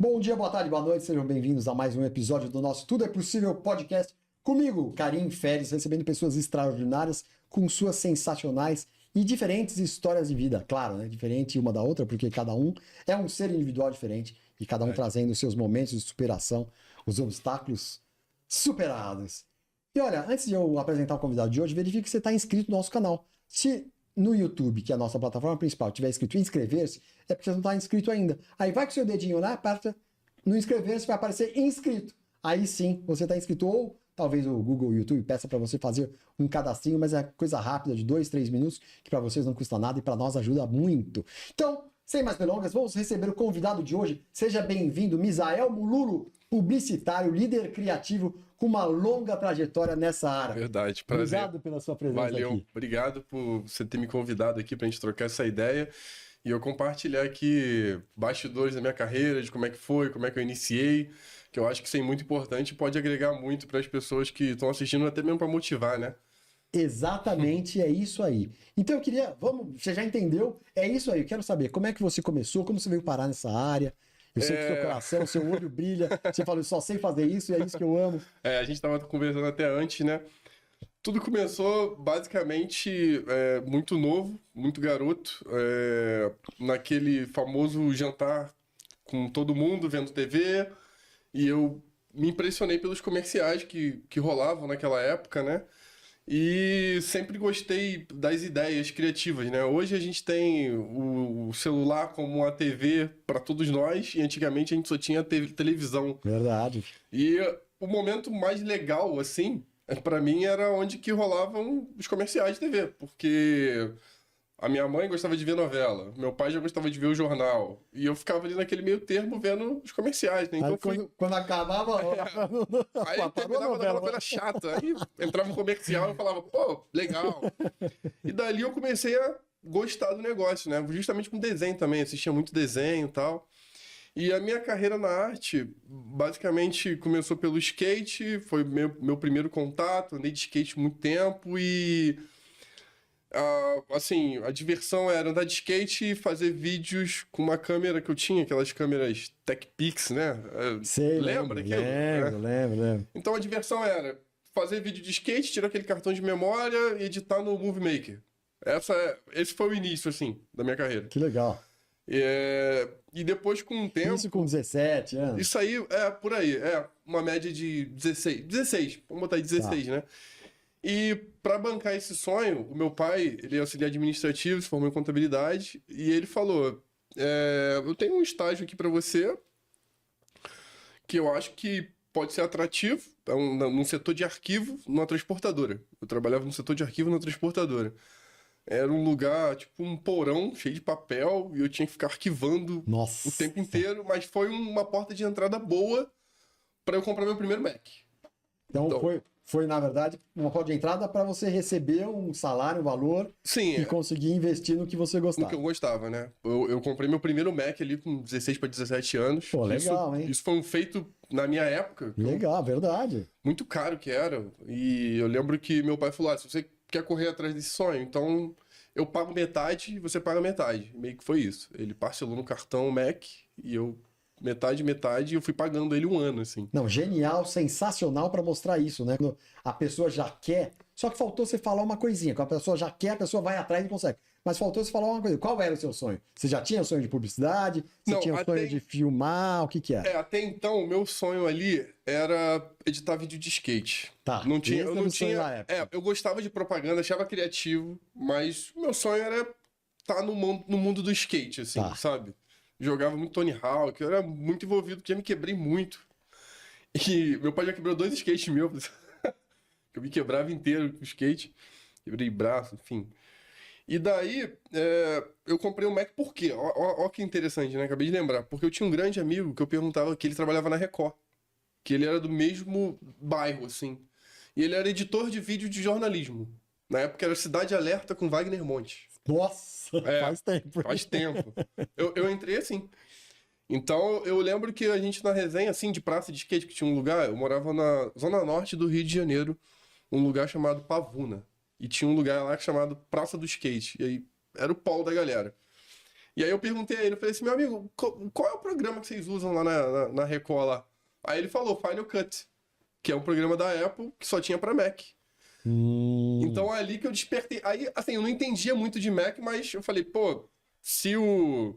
Bom dia, boa tarde, boa noite, sejam bem-vindos a mais um episódio do nosso Tudo é Possível podcast. Comigo, Karim Férez, recebendo pessoas extraordinárias com suas sensacionais e diferentes histórias de vida. Claro, né? Diferente uma da outra, porque cada um é um ser individual diferente e cada um trazendo os seus momentos de superação, os obstáculos superados. E olha, antes de eu apresentar o convidado de hoje, verifique que você está inscrito no nosso canal. Se no YouTube, que é a nossa plataforma principal, tiver escrito inscrever-se, é porque você não está inscrito ainda. Aí vai com o seu dedinho lá, aperta no inscrever-se, vai aparecer inscrito. Aí sim, você está inscrito, ou talvez o Google, o YouTube peça para você fazer um cadastrinho, mas é coisa rápida de 2, 3 minutos, que para vocês não custa nada e para nós ajuda muito. Então, sem mais delongas, vamos receber o convidado de hoje. Seja bem-vindo, Misael Mululo, publicitário, líder criativo com uma longa trajetória nessa área. Verdade, prazer. Obrigado pela sua presença aqui. Valeu, obrigado por você ter me convidado aqui pra gente trocar essa ideia e eu compartilhar aqui bastidores da minha carreira, de como é que foi, como é que eu iniciei, que eu acho que isso é muito importante e pode agregar muito para as pessoas que estão assistindo, até mesmo para motivar, né? Exatamente, é isso aí. Então eu queria, você já entendeu? É isso aí, eu quero saber como é que você começou, como você veio parar nessa área. Eu sei que o seu coração, seu olho brilha, você falou, só sei fazer isso e é isso que eu amo. A gente estava conversando até antes, né? Tudo começou basicamente muito novo, muito garoto, naquele famoso jantar com todo mundo vendo TV, e eu me impressionei pelos comerciais que rolavam naquela época, né? E sempre gostei das ideias criativas, né? Hoje a gente tem o celular como uma TV para todos nós, e antigamente a gente só tinha televisão. Verdade. E o momento mais legal, assim, para mim era onde que rolavam os comerciais de TV, porque a minha mãe gostava de ver novela, meu pai já gostava de ver o jornal, e eu ficava ali naquele meio termo vendo os comerciais, né? Então aí, quando acabava... Aí terminava da novela chata, aí entrava um comercial e eu falava, pô, legal. E dali eu comecei a gostar do negócio, né? Justamente com desenho também, assistia muito desenho e tal. E a minha carreira na arte, basicamente, começou pelo skate, foi meu primeiro contato, andei de skate muito tempo e... assim, a diversão era andar de skate e fazer vídeos com uma câmera que eu tinha, aquelas câmeras TechPix, né? Sei, lembra daquilo? Lembro. Então a diversão era fazer vídeo de skate, tirar aquele cartão de memória e editar no Movie Maker. Esse foi o início, assim, da minha carreira. Que legal. E depois, com um tempo... Isso com 17 anos? Isso aí, por aí, uma média de 16, vamos botar aí 16, né? E para bancar esse sonho, o meu pai, ele é auxiliar administrativo, se formou em contabilidade, e ele falou, eu tenho um estágio aqui para você, que eu acho que pode ser atrativo, num setor de arquivo, numa transportadora. Eu trabalhava no setor de arquivo numa transportadora. Era um lugar, tipo um porão cheio de papel, e eu tinha que ficar arquivando o tempo inteiro, mas foi uma porta de entrada boa para eu comprar meu primeiro Mac. Então foi, na verdade, uma porta de entrada para você receber um salário, um valor, sim, e conseguir investir no que você gostava. No que eu gostava, né? Eu comprei meu primeiro Mac ali com 16 para 17 anos. Pô, legal, hein? Isso foi um feito na minha época. Legal, verdade. Muito caro que era. E eu lembro que meu pai falou, se você quer correr atrás desse sonho, então eu pago metade e você paga metade. Meio que foi isso. Ele parcelou no cartão o Mac e eu... metade, e eu fui pagando ele um ano, assim. Não, genial, sensacional para mostrar isso, né? Quando a pessoa já quer, só que faltou você falar uma coisinha. Quando a pessoa já quer, a pessoa vai atrás e consegue. Mas faltou você falar uma coisa. Qual era o seu sonho? Você já tinha sonho de publicidade? Você tinha sonho de filmar? O que era? Até então, o meu sonho ali era editar vídeo de skate. Tá. Eu não tinha. Eu gostava de propaganda, achava criativo, mas o meu sonho era estar no mundo do skate, assim, sabe? Jogava muito Tony Hawk, eu era muito envolvido, já me quebrei muito. E meu pai já quebrou 2 skates meus. Eu me quebrava inteiro com skate. Quebrei braço, enfim. E daí, eu comprei um Mac por quê? Ó que interessante, né? Acabei de lembrar. Porque eu tinha um grande amigo que eu perguntava que ele trabalhava na Record. Que ele era do mesmo bairro, assim. E ele era editor de vídeo de jornalismo. Na época era Cidade Alerta com Wagner Monte. Nossa, faz tempo. Faz tempo. Eu entrei assim. Então, eu lembro que a gente na resenha, assim, de praça de skate, que tinha um lugar, eu morava na zona norte do Rio de Janeiro, um lugar chamado Pavuna. E tinha um lugar lá chamado Praça do Skate. E aí, era o polo da galera. E aí eu perguntei a ele, eu falei assim, meu amigo, qual é o programa que vocês usam lá na Record lá? Aí ele falou, Final Cut, que é um programa da Apple que só tinha pra Mac. Então é ali que eu despertei. Aí, assim, eu não entendia muito de Mac, mas eu falei, pô, se o...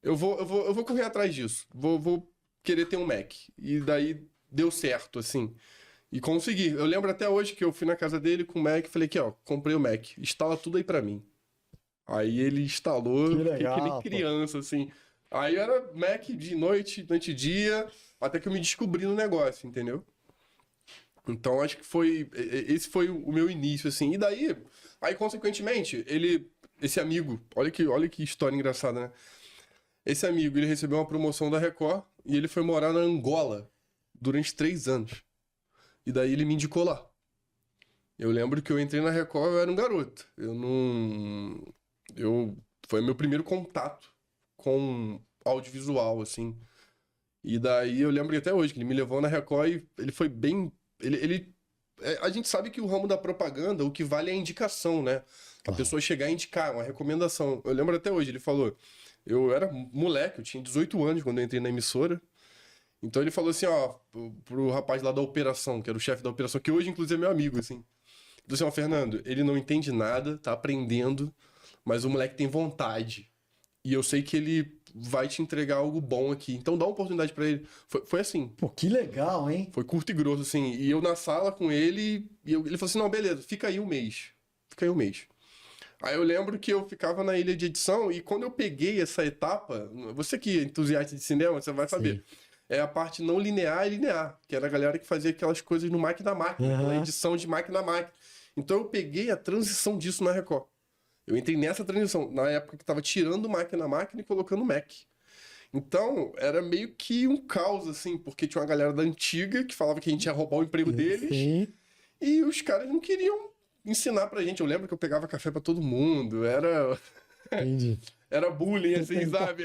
Eu vou correr atrás disso. Vou querer ter um Mac. E daí deu certo, assim. E consegui. Eu lembro até hoje que eu fui na casa dele com o Mac e falei aqui, ó, comprei o Mac. Instala tudo aí pra mim. Aí ele instalou, Que legal, que nem criança, assim. Aí era Mac de noite e dia, até que eu me descobri no negócio, entendeu? Então acho que esse foi o meu início, assim. E daí, aí consequentemente, esse amigo, olha que história engraçada, né? Esse amigo, ele recebeu uma promoção da Record e ele foi morar na Angola durante 3 anos. E daí ele me indicou lá. Eu lembro que eu entrei na Record, eu era um garoto. Foi meu primeiro contato com audiovisual, assim. E daí eu lembro que até hoje que ele me levou na Record e ele foi bem... a gente sabe que o ramo da propaganda, o que vale é a indicação, né? A pessoa chegar a indicar, uma recomendação. Eu lembro até hoje, ele falou... Eu era moleque, eu tinha 18 anos quando eu entrei na emissora. Então ele falou assim, ó, pro rapaz lá da operação, que era o chefe da operação, que hoje inclusive é meu amigo, assim. Ele falou assim, ó, Fernando, ele não entende nada, tá aprendendo, mas o moleque tem vontade. E eu sei que ele vai te entregar algo bom aqui. Então dá uma oportunidade pra ele. Foi assim. Pô, que legal, hein? Foi curto e grosso, assim. E eu na sala com ele, ele falou assim, não, beleza, fica aí um mês. Fica aí um mês. Aí eu lembro que eu ficava na ilha de edição e quando eu peguei essa etapa, você que é entusiasta de cinema, você vai saber. Sim. É a parte não linear e linear, que era a galera que fazia aquelas coisas no máquina a máquina, aquela edição de máquina a máquina. Então eu peguei a transição disso na Record. Eu entrei nessa transição, na época que tava tirando máquina a máquina e colocando Mac. Então, era meio que um caos, assim, porque tinha uma galera da antiga que falava que a gente ia roubar o emprego deles. Sim. E os caras não queriam ensinar pra gente. Eu lembro que eu pegava café pra todo mundo, era... Entendi. Era bullying, assim, sabe?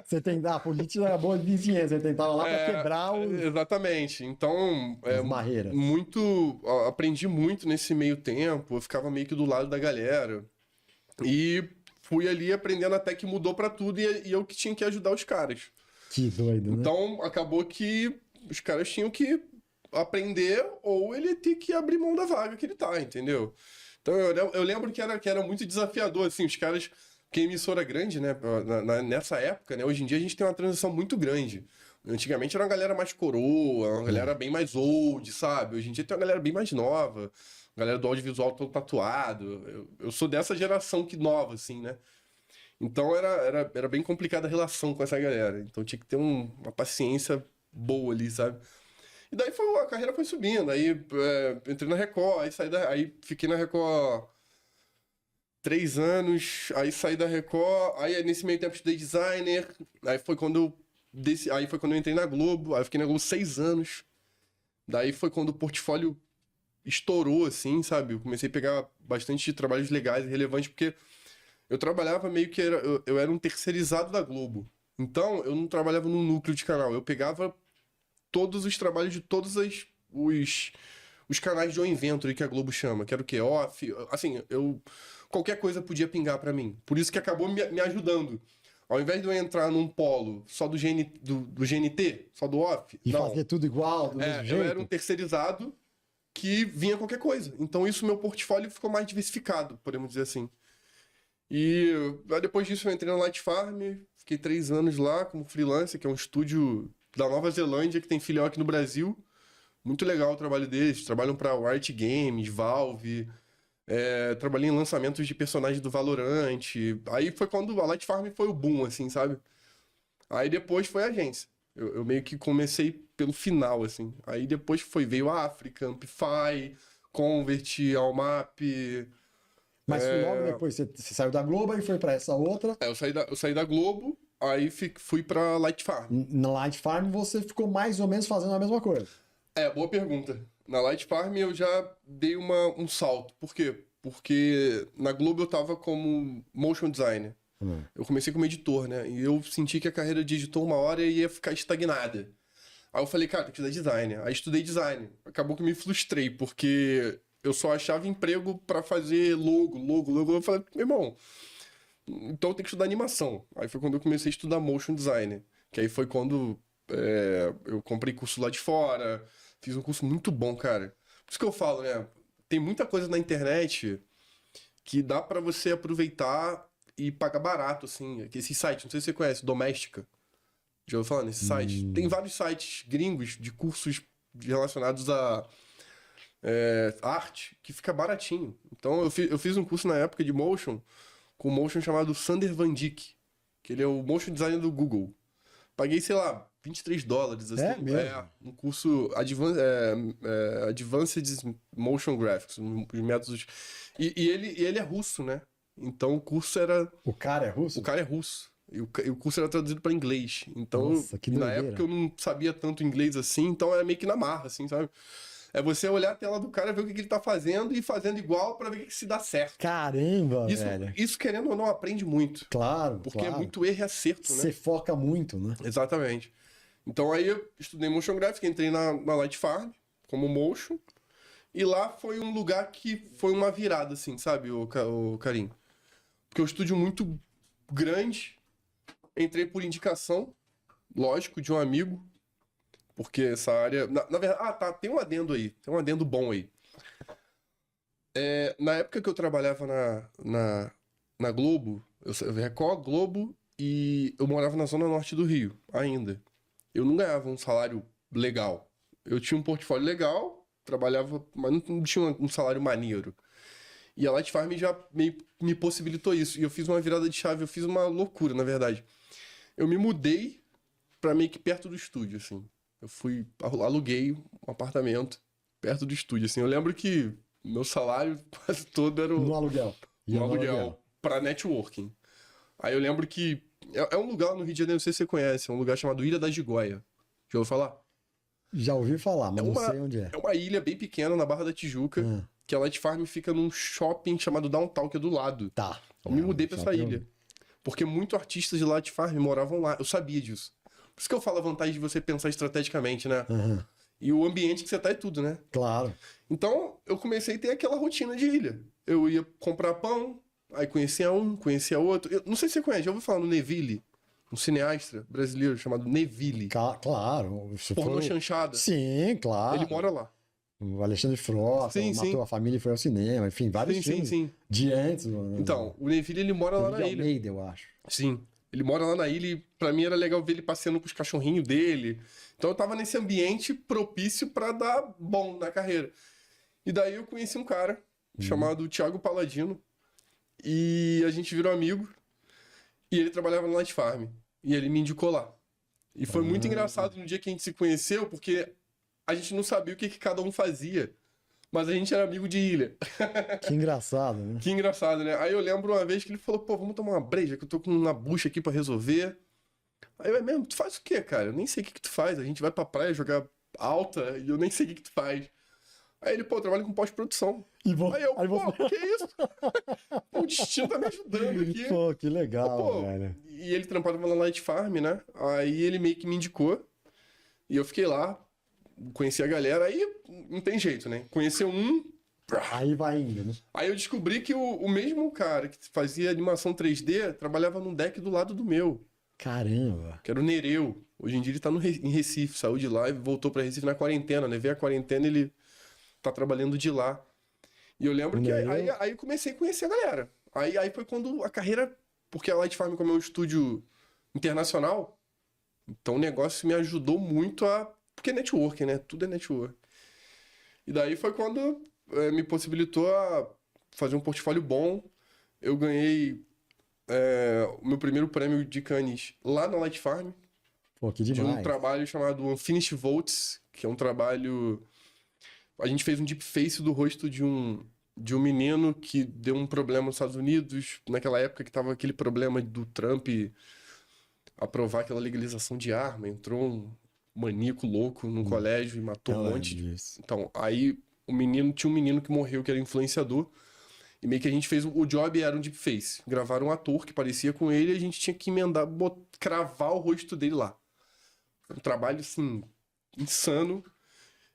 Você tentava, a política era boa de vizinhança, você tentava lá pra quebrar os... Exatamente. Então, as barreiras. Aprendi muito nesse meio tempo, eu ficava meio que do lado da galera. E fui ali aprendendo até que mudou pra tudo e eu que tinha que ajudar os caras. Que doido, né? Então, acabou que os caras tinham que aprender ou ele ter que abrir mão da vaga que ele tá, entendeu? Então, eu lembro que era muito desafiador, assim, os caras... Porque a emissora grande, né, nessa época, né, hoje em dia a gente tem uma transição muito grande. Antigamente era uma galera mais coroa, uma galera bem mais old, sabe? Hoje em dia tem uma galera bem mais nova, galera do audiovisual todo tatuado. Eu sou dessa geração que nova, assim, né? Então era bem complicada a relação com essa galera. Então tinha que ter uma paciência boa ali, sabe? E daí a carreira foi subindo. Aí entrei na Record, aí fiquei na Record 3 anos, aí saí da Record, aí nesse meio tempo estudei designer, aí foi quando eu entrei na Globo, aí eu fiquei na Globo 6 anos. Daí foi quando o portfólio estourou, assim, sabe? Eu comecei a pegar bastante trabalhos legais e relevantes, porque eu trabalhava meio que... Eu era um terceirizado da Globo. Então, eu não trabalhava no núcleo de canal. Eu pegava todos os trabalhos de todos os canais de joint venture que a Globo chama, que era o quê? Off. Assim, qualquer coisa podia pingar pra mim. Por isso que acabou me ajudando. Ao invés de eu entrar num polo só do GNT, só do off... E fazer tudo igual, do mesmo jeito? Eu era um terceirizado que vinha qualquer coisa. Então isso, meu portfólio ficou mais diversificado, podemos dizer assim. E depois disso eu entrei na Light Farm, fiquei 3 anos lá como freelancer, que é um estúdio da Nova Zelândia, que tem filial aqui no Brasil. Muito legal o trabalho deles. Trabalham pra Riot Games, Valve... trabalhei em lançamentos de personagens do Valorant. Aí foi quando a Light Farm foi o boom, assim, sabe? Aí depois foi a agência. Eu meio que comecei pelo final, assim. Aí depois veio a África, Amplify, Convert, Almap. Mas logo depois você saiu da Globo e foi pra essa outra? Eu saí da Globo, aí fui pra Light Farm. Na Light Farm você ficou mais ou menos fazendo a mesma coisa? Boa pergunta. Na Light Farm eu já dei um salto. Por quê? Porque na Globo eu tava como motion designer. Eu comecei como editor, né? E eu senti que a carreira de editor uma hora ia ficar estagnada. Aí eu falei, cara, tem que estudar design. Aí estudei design. Acabou que me frustrei, porque eu só achava emprego pra fazer logo. Eu falei, meu irmão, então eu tenho que estudar animação. Aí foi quando eu comecei a estudar motion design. Que aí foi quando eu comprei curso lá de fora, fiz um curso muito bom, cara. Por isso que eu falo, né? Tem muita coisa na internet que dá pra você aproveitar e pagar barato, assim. Esse site, não sei se você conhece, Doméstica. Já ouviu falar nesse site? Tem vários sites gringos de cursos relacionados a arte que fica baratinho. Então eu fiz um curso na época de motion com um motion chamado Sander Van Dyck, que ele é o motion designer do Google. Paguei, sei lá, $23. Assim, mesmo? Um curso Advanced Motion Graphics, os métodos. E ele é russo, né? Então o curso era. O cara é russo? O cara é russo. E o curso era traduzido para inglês. Então, nossa, que na doideira. época eu não sabia tanto inglês assim, então era meio que na marra, assim, sabe? É você olhar a tela do cara, ver o que ele tá fazendo e fazendo igual para ver o que se dá certo. Caramba, velho. Isso, querendo ou não, aprende muito. Claro, Porque claro. é muito erro e acerto, né? Você foca muito, né? Exatamente. Então aí eu estudei Motion Graphics, entrei na Light Farm como motion. E lá foi um lugar que foi uma virada, assim, sabe, o Karim? Porque é um estúdio muito grande. Entrei por indicação, lógico, de um amigo. Porque essa área... Na verdade... tem um adendo aí. Tem um adendo bom aí. Na época que eu trabalhava na Globo, eu Record, Globo, e eu morava na zona norte do Rio, ainda. Eu não ganhava um salário legal. Eu tinha um portfólio legal, trabalhava, mas não tinha um salário maneiro. E a Light Farm já me possibilitou isso. E eu fiz uma virada de chave, eu fiz uma loucura, na verdade. Eu me mudei pra meio que perto do estúdio, assim. Eu aluguei um apartamento perto do estúdio, assim. Eu lembro que meu salário quase todo era No aluguel. no aluguel pra networking. Aí eu lembro que é um lugar no Rio de Janeiro, não sei se você conhece, é um lugar chamado Ilha da Gigoia. Já ouviu falar? Já ouvi falar, mas não sei onde é. É uma ilha bem pequena na Barra da Tijuca, que a Light Farm fica num shopping chamado Downtown, que é do lado. Tá. Eu me mudei pra essa ilha. Porque muitos artistas de Light Farm moravam lá. Eu sabia disso. Por isso que eu falo a vantagem de você pensar estrategicamente, né? E o ambiente que você tá é tudo, né? Claro. Então, eu comecei a ter aquela rotina de ilha. Eu ia comprar pão, aí conhecia um, conhecia outro. Eu não sei se você conhece, já ouviu falar no Neville? Um cineasta brasileiro chamado Neville. Claro. Pornô chanchada. Sim, claro. Ele mora lá. O Alexandre Frota, matou a família e foi ao cinema. Enfim, vários filmes. Sim. De antes. Então, o Neville, ele mora lá na ilha. Almeida, eu acho. Sim. Ele mora lá na ilha e pra mim era legal ver ele passeando com os cachorrinhos dele. Então eu tava nesse ambiente propício pra dar bom na carreira. E daí eu conheci um cara chamado Thiago Paladino. E a gente virou amigo. E ele trabalhava na Light Farm. E ele me indicou lá. E foi muito engraçado no dia que a gente se conheceu, porque a gente não sabia o que cada um fazia. Mas a gente era amigo de ilha. Que engraçado, né? Que engraçado, né? Aí eu lembro uma vez que ele falou, pô, vamos tomar uma breja, que eu tô com uma bucha aqui pra resolver. Aí eu, é mesmo? Tu faz o quê, cara? Eu nem sei o que tu faz. A gente vai pra praia jogar alta e eu nem sei o que tu faz. Aí ele, pô, eu trabalho com pós-produção. Aí eu, pô, que isso? O destino tá me ajudando aqui. Pô, que legal, velho. E ele trampava na Light Farm, né? Aí ele meio que me indicou. E eu fiquei lá, conheci a galera. Aí não tem jeito, né? Conheceu um... Aí vai indo, né? Aí eu descobri que o mesmo cara que fazia animação 3D trabalhava num deck do lado do meu. Caramba. Que era o Nereu. Hoje em dia ele tá em Recife, saiu de lá e voltou pra Recife na quarentena, né? Veio a quarentena e ele tá trabalhando de lá. E eu lembro que aí comecei a conhecer a galera. Aí foi quando a carreira... Porque a Light Farm, como é um estúdio internacional, então o negócio me ajudou muito a... Porque é networking, né? Tudo é network. E daí foi quando me possibilitou a fazer um portfólio bom. Eu ganhei o meu primeiro prêmio de Cannes lá na Light Farm. Pô, que demais. De um trabalho chamado Unfinished Votes, que é um trabalho... A gente fez um deep face do rosto de um menino que deu um problema nos Estados Unidos, naquela época que tava aquele problema do Trump aprovar aquela legalização de arma. Entrou um maníaco louco num colégio e matou um monte de... Então, aí tinha um menino que morreu, que era influenciador, e meio que a gente fez... O job era um deep face. Gravaram um ator que parecia com ele e a gente tinha que emendar, cravar o rosto dele lá. Um trabalho, assim, insano.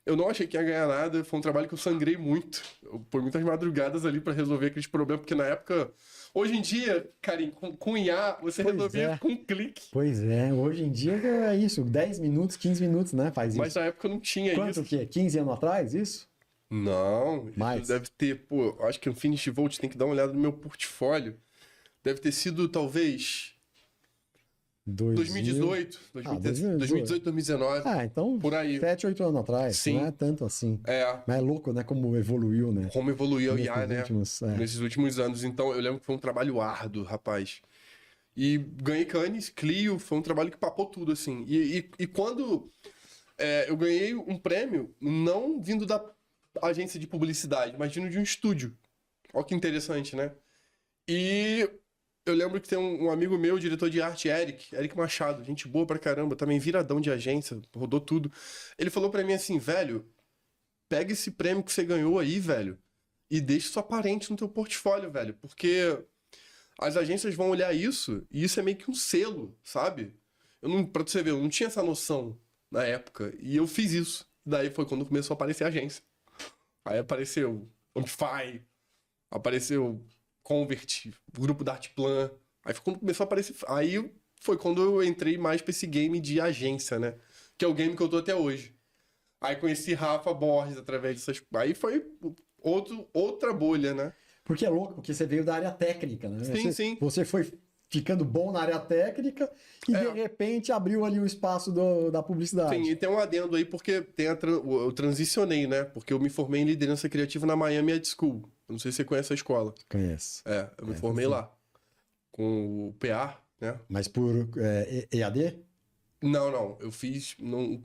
Eu não achei que ia ganhar nada, foi um trabalho que eu sangrei muito. Eu pus muitas madrugadas ali pra resolver aqueles problemas, porque na época... Hoje em dia, Karim, com IA, você resolvia com um clique. Pois é, hoje em dia é isso, 10 minutos, 15 minutos, né? Faz isso. Mas na época não tinha Quanto isso. Quanto que é? 15 anos atrás, isso? Não, mais. Isso deve ter, pô, acho que no Finish Volt tem que dar uma olhada no meu portfólio. Deve ter sido, talvez... 2018, 2019. Ah, então por aí. 7, 8 anos atrás. Sim. Não é tanto assim. É. Mas é louco, né? Como evoluiu, né? Como evoluiu o IA, né? É. Nesses últimos anos. Então, eu lembro que foi um trabalho árduo, rapaz. E ganhei Cannes, Clio, foi um trabalho que papou tudo, assim. E quando eu ganhei um prêmio, não vindo da agência de publicidade, mas vindo de um estúdio. Olha que interessante, né? E... eu lembro que tem um amigo meu, diretor de arte, Eric Machado, gente boa pra caramba, também viradão de agência, rodou tudo. Ele falou pra mim assim, velho, pega esse prêmio que você ganhou aí, velho, e deixa isso aparente no teu portfólio, velho, porque as agências vão olhar isso, e isso é meio que um selo, sabe? Pra você ver, eu não tinha essa noção na época, e eu fiz isso. Daí foi quando começou a aparecer a agência. Aí apareceu Amplify, apareceu... Convert, grupo da Artplan. Aí foi quando começou a aparecer. Aí foi quando eu entrei mais pra esse game de agência, né? Que é o game que eu tô até hoje. Aí conheci Rafa Borges através dessas. Aí foi outra bolha, né? Porque é louco, porque você veio da área técnica, né? Sim. Você foi ficando bom na área técnica e de repente abriu ali o espaço da publicidade. Sim, e tem um adendo aí, porque eu transicionei, né? Porque eu me formei em liderança criativa na Miami Ed School. Não sei se você conhece a escola. Conheço. Eu me formei lá. Com o PA, né? Mas por EAD? Não. Eu fiz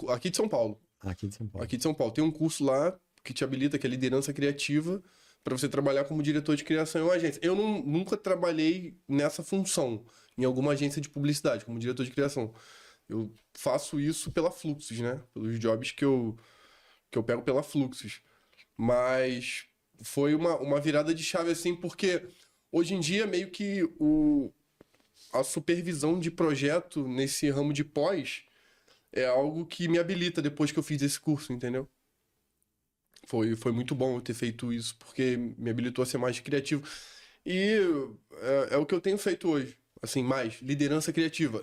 aqui de São Paulo. Aqui de São Paulo. Aqui de São Paulo. Tem um curso lá que te habilita, que é liderança criativa, para você trabalhar como diretor de criação em uma agência. Eu nunca trabalhei nessa função, em alguma agência de publicidade, como diretor de criação. Eu faço isso pela Fluxus, né? Pelos jobs que eu pego pela Fluxus. Mas foi uma virada de chave, assim, porque hoje em dia, meio que a supervisão de projeto nesse ramo de pós é algo que me habilita depois que eu fiz esse curso, entendeu? Foi muito bom eu ter feito isso, porque me habilitou a ser mais criativo. E é o que eu tenho feito hoje. Assim, mais liderança criativa.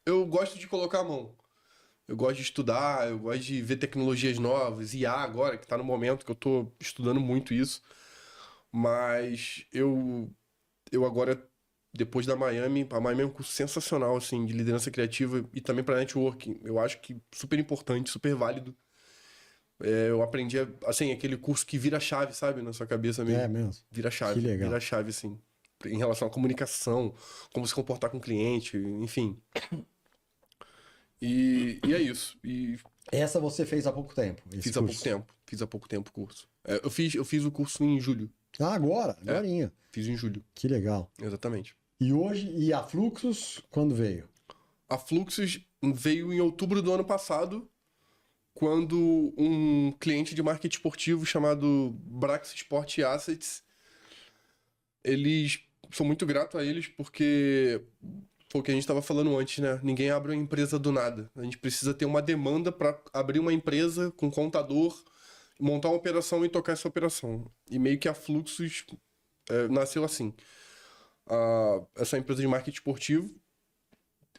Eu gosto de colocar a mão. Eu gosto de estudar, eu gosto de ver tecnologias novas, IA agora, que tá no momento que eu tô estudando muito isso. Mas eu agora, depois da Miami, a Miami é um curso sensacional, assim, de liderança criativa e também para networking. Eu acho que super importante, super válido. Eu aprendi, assim, aquele curso que vira chave, sabe? Na sua cabeça mesmo. É mesmo. Vira chave. Que legal. Vira chave, assim. Em relação à comunicação, como se comportar com o cliente, enfim. E é isso. Essa você fez há pouco tempo? Fiz há pouco tempo. Fiz há pouco tempo o curso. Eu fiz o curso em julho. Ah, agorinha. Fiz em julho. Que legal. Exatamente. E a Fluxus, quando veio? A Fluxus veio em outubro do ano passado, quando um cliente de marketing esportivo chamado Brax Sport Assets, sou muito grato a eles porque foi o que a gente estava falando antes, né? Ninguém abre uma empresa do nada. A gente precisa ter uma demanda para abrir uma empresa com contador, montar uma operação e tocar essa operação. E meio que a Fluxus nasceu assim. Essa empresa de marketing esportivo,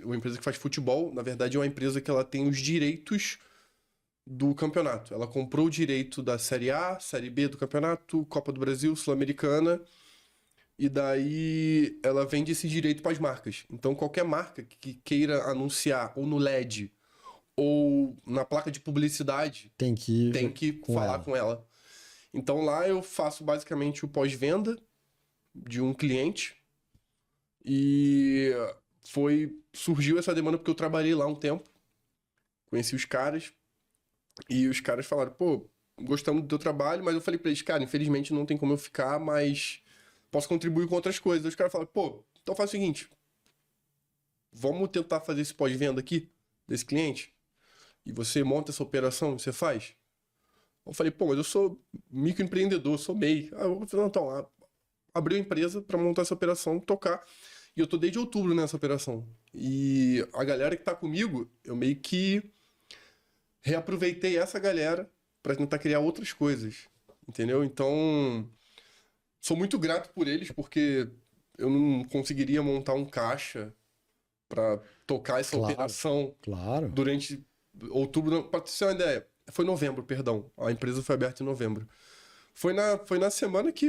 uma empresa que faz futebol, na verdade é uma empresa que ela tem os direitos do campeonato. Ela comprou o direito da Série A, Série B do campeonato, Copa do Brasil, Sul-Americana, e daí ela vende esse direito para as marcas. Então qualquer marca que queira anunciar ou no LED ou na placa de publicidade tem que falar com ela. Então lá eu faço basicamente o pós-venda de um cliente e surgiu essa demanda porque eu trabalhei lá um tempo, conheci os caras e os caras falaram, pô, gostamos do teu trabalho, mas eu falei pra eles, cara, infelizmente não tem como eu ficar, mas posso contribuir com outras coisas. Os caras falaram, pô, então faz o seguinte, vamos tentar fazer esse pós-venda aqui desse cliente e você monta essa operação, você faz? Eu falei, pô, mas eu sou microempreendedor, sou MEI. Eu falei, então, abri a empresa pra montar essa operação, tocar. E eu tô desde outubro nessa operação. E a galera que tá comigo, eu meio que reaproveitei essa galera para tentar criar outras coisas, entendeu? Então, sou muito grato por eles, porque eu não conseguiria montar um caixa para tocar essa operação durante outubro. Para ter uma ideia, foi novembro, perdão. A empresa foi aberta em novembro. Foi na semana que...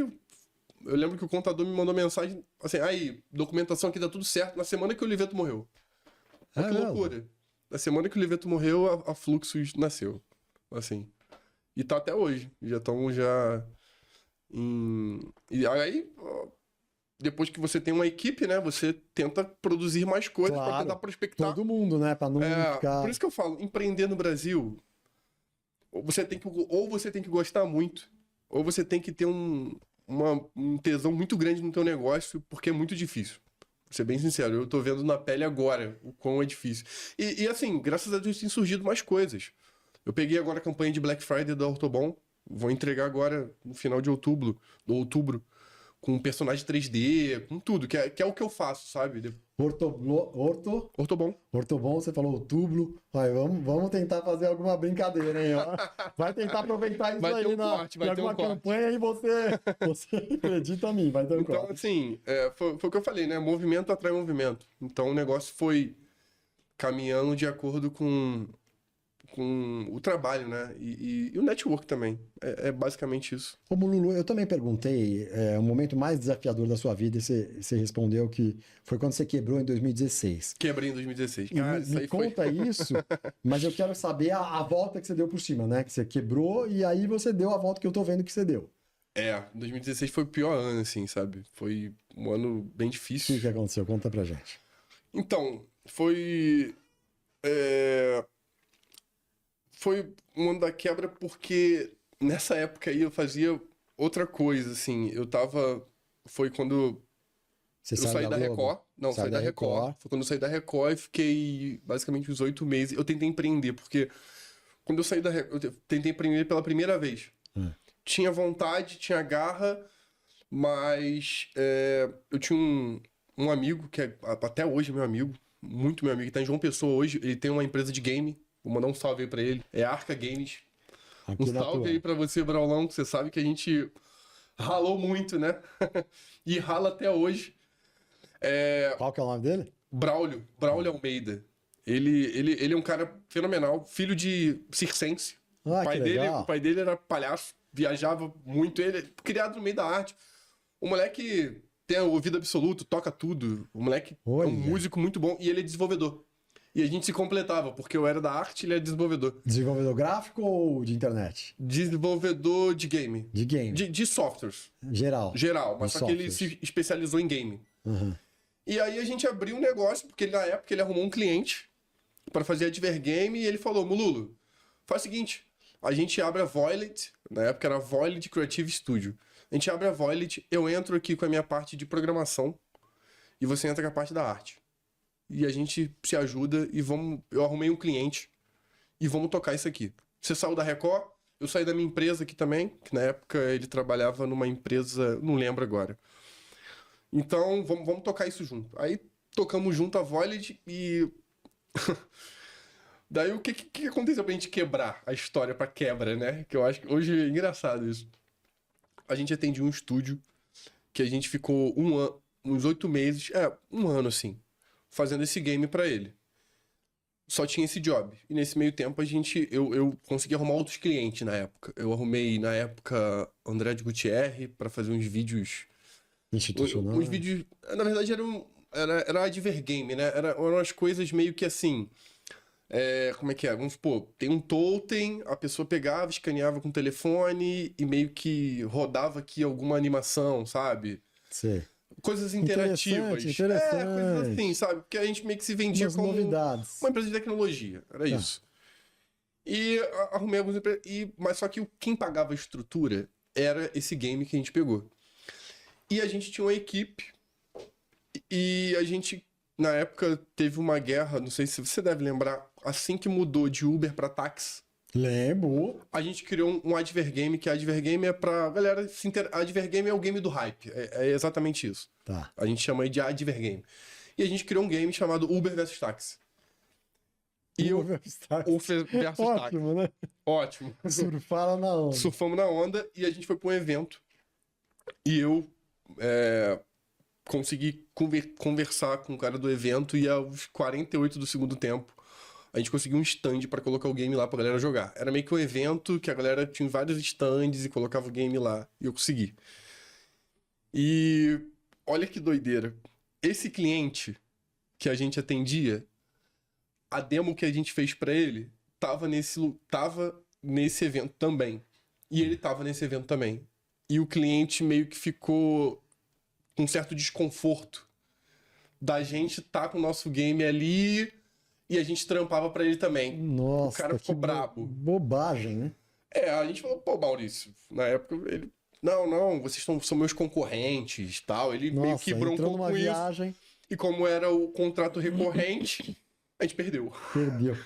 Eu lembro que o contador me mandou mensagem, assim, aí, documentação aqui dá tudo certo, na semana que o Oliveto morreu. Que loucura. Na semana que o Oliveto morreu, a Fluxus nasceu. Assim. E tá até hoje. Já estamos em... E aí, depois que você tem uma equipe, né, você tenta produzir mais coisas para tentar prospectar. Todo mundo, né, para não ficar... Por isso que eu falo, empreender no Brasil, ou você tem que gostar muito, ou você tem que ter um tesão muito grande no teu negócio, porque é muito difícil. Vou ser bem sincero, eu tô vendo na pele agora o quão é difícil. E assim, graças a Deus tem surgido mais coisas. Eu peguei agora a campanha de Black Friday da Ortobon, vou entregar agora no final de outubro, com personagem 3D, com tudo, que é o que eu faço, sabe? Ortobon, você falou outubro. Vamos tentar fazer alguma brincadeira, hein? Vai tentar aproveitar isso aí em alguma campanha e você acredita em mim, vai ter um corte. Então, assim, foi o que eu falei, né? Movimento atrai movimento. Então, o negócio foi caminhando de acordo com o trabalho, né? E o network também. É basicamente isso. Como Lulu, eu também perguntei o momento mais desafiador da sua vida e você respondeu que foi quando você quebrou em 2016. Quebrei em 2016. Cara, me conta isso, mas eu quero saber a volta que você deu por cima, né? Que você quebrou e aí você deu a volta que eu tô vendo que você deu. 2016 foi o pior ano, assim, sabe? Foi um ano bem difícil. O que aconteceu? Conta pra gente. Então, foi um ano da quebra porque nessa época aí eu fazia outra coisa, assim. Foi quando eu saí da Record. Não, saí da Record. Foi quando eu saí da Record e fiquei basicamente uns 8 meses. Eu tentei empreender, porque quando eu saí da Record, eu tentei empreender pela primeira vez. Tinha vontade, tinha garra, mas eu tinha um amigo, que é até hoje meu amigo, muito meu amigo, que tá em João Pessoa hoje. Ele tem uma empresa de game. Vou mandar um salve aí pra ele. É Arca Games. Um salve aí pra você, Braulão, que você sabe que a gente ralou muito, né? E rala até hoje. Qual que é o nome dele? Braulio Almeida. Ele é um cara fenomenal, filho de circense. O pai dele era palhaço, viajava muito. Ele é criado no meio da arte. O moleque tem ouvido absoluto, toca tudo. O moleque é um músico muito bom e ele é desenvolvedor. E a gente se completava, porque eu era da arte e ele é desenvolvedor. Desenvolvedor gráfico ou de internet? Desenvolvedor de game. De game. De softwares. Geral. Mas só que ele se especializou em game. E aí a gente abriu um negócio, porque na época ele arrumou um cliente para fazer advergame e ele falou, Mululo, faz o seguinte, a gente abre a Voilet, na época era a Voilet Creative Studio. A gente abre a Voilet, eu entro aqui com a minha parte de programação e você entra com a parte da arte. E a gente se ajuda e eu arrumei um cliente e vamos tocar isso aqui. Você saiu da Record, eu saí da minha empresa aqui também, que na época ele trabalhava numa empresa, não lembro agora. Então, vamos tocar isso junto. Aí tocamos junto a Voilet e... Daí o que aconteceu pra gente quebrar a história pra quebra, né? Que eu acho que hoje é engraçado isso. A gente atendia um estúdio que a gente ficou uns 8 meses, um ano assim, fazendo esse game pra ele. Só tinha esse job. E nesse meio tempo eu consegui arrumar outros clientes na época. Eu arrumei, na época, André de Gutierre pra fazer uns vídeos... Institucional. Uns vídeos... Na verdade, era advergame, né? Eram umas coisas meio que assim... como é que é? Vamos supor, tem um totem, a pessoa pegava, escaneava com o telefone e meio que rodava aqui alguma animação, sabe? Sim. Coisas interativas. Interessante. Coisas assim, sabe? Porque a gente meio que se vendia como novidades. Uma empresa de tecnologia. Era isso. E arrumei alguns empresas. Mas só que quem pagava a estrutura era esse game que a gente pegou. E a gente tinha uma equipe e a gente, na época, teve uma guerra, não sei se você deve lembrar, assim que mudou de Uber pra táxi. Lembro. A gente criou um advergame, que advergame é pra galera Advergame é o game do hype. É exatamente isso. Tá. A gente chama de advergame. E a gente criou um game chamado Uber vs Táxi. E eu... Urf versus Ótimo, né? Ótimo. Surfaram na onda. Surfamos na onda e a gente foi para um evento. E eu consegui conversar com o cara do evento e aos 48 do segundo tempo a gente conseguiu um stand para colocar o game lá pra galera jogar. Era meio que um evento que a galera tinha vários stands e colocava o game lá. E eu consegui. E olha que doideira. Esse cliente que a gente atendia, a demo que a gente fez para ele tava nesse evento também. E ele tava nesse evento também. E o cliente meio que ficou com um certo desconforto da gente tá com o nosso game ali e a gente trampava pra ele também. Nossa, o cara ficou brabo. Bobagem, né? A gente falou, pô, Maurício, na época ele... Não, vocês são meus concorrentes e tal. Ele meio que broncou com viagem. isso. E como era o contrato recorrente, a gente perdeu. Perdeu.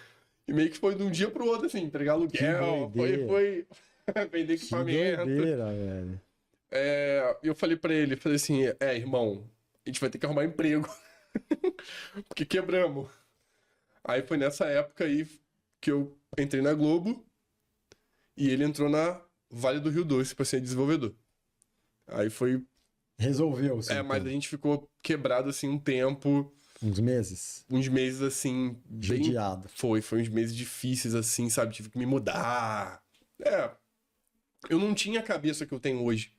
E meio que foi de um dia pro outro, assim, entregar aluguel, foi vender equipamento. Que doideira, velho. Eu falei pra ele, assim, irmão, a gente vai ter que arrumar emprego. Porque quebramos. Aí foi nessa época aí que eu entrei na Globo e ele entrou na Vale do Rio Doce pra ser desenvolvedor. Aí foi... Resolveu, sim. Mas a gente ficou quebrado, assim, um tempo... Uns meses, assim, bem... Judiado. Foi uns meses difíceis, assim, sabe? Tive que me mudar. Eu não tinha a cabeça que eu tenho hoje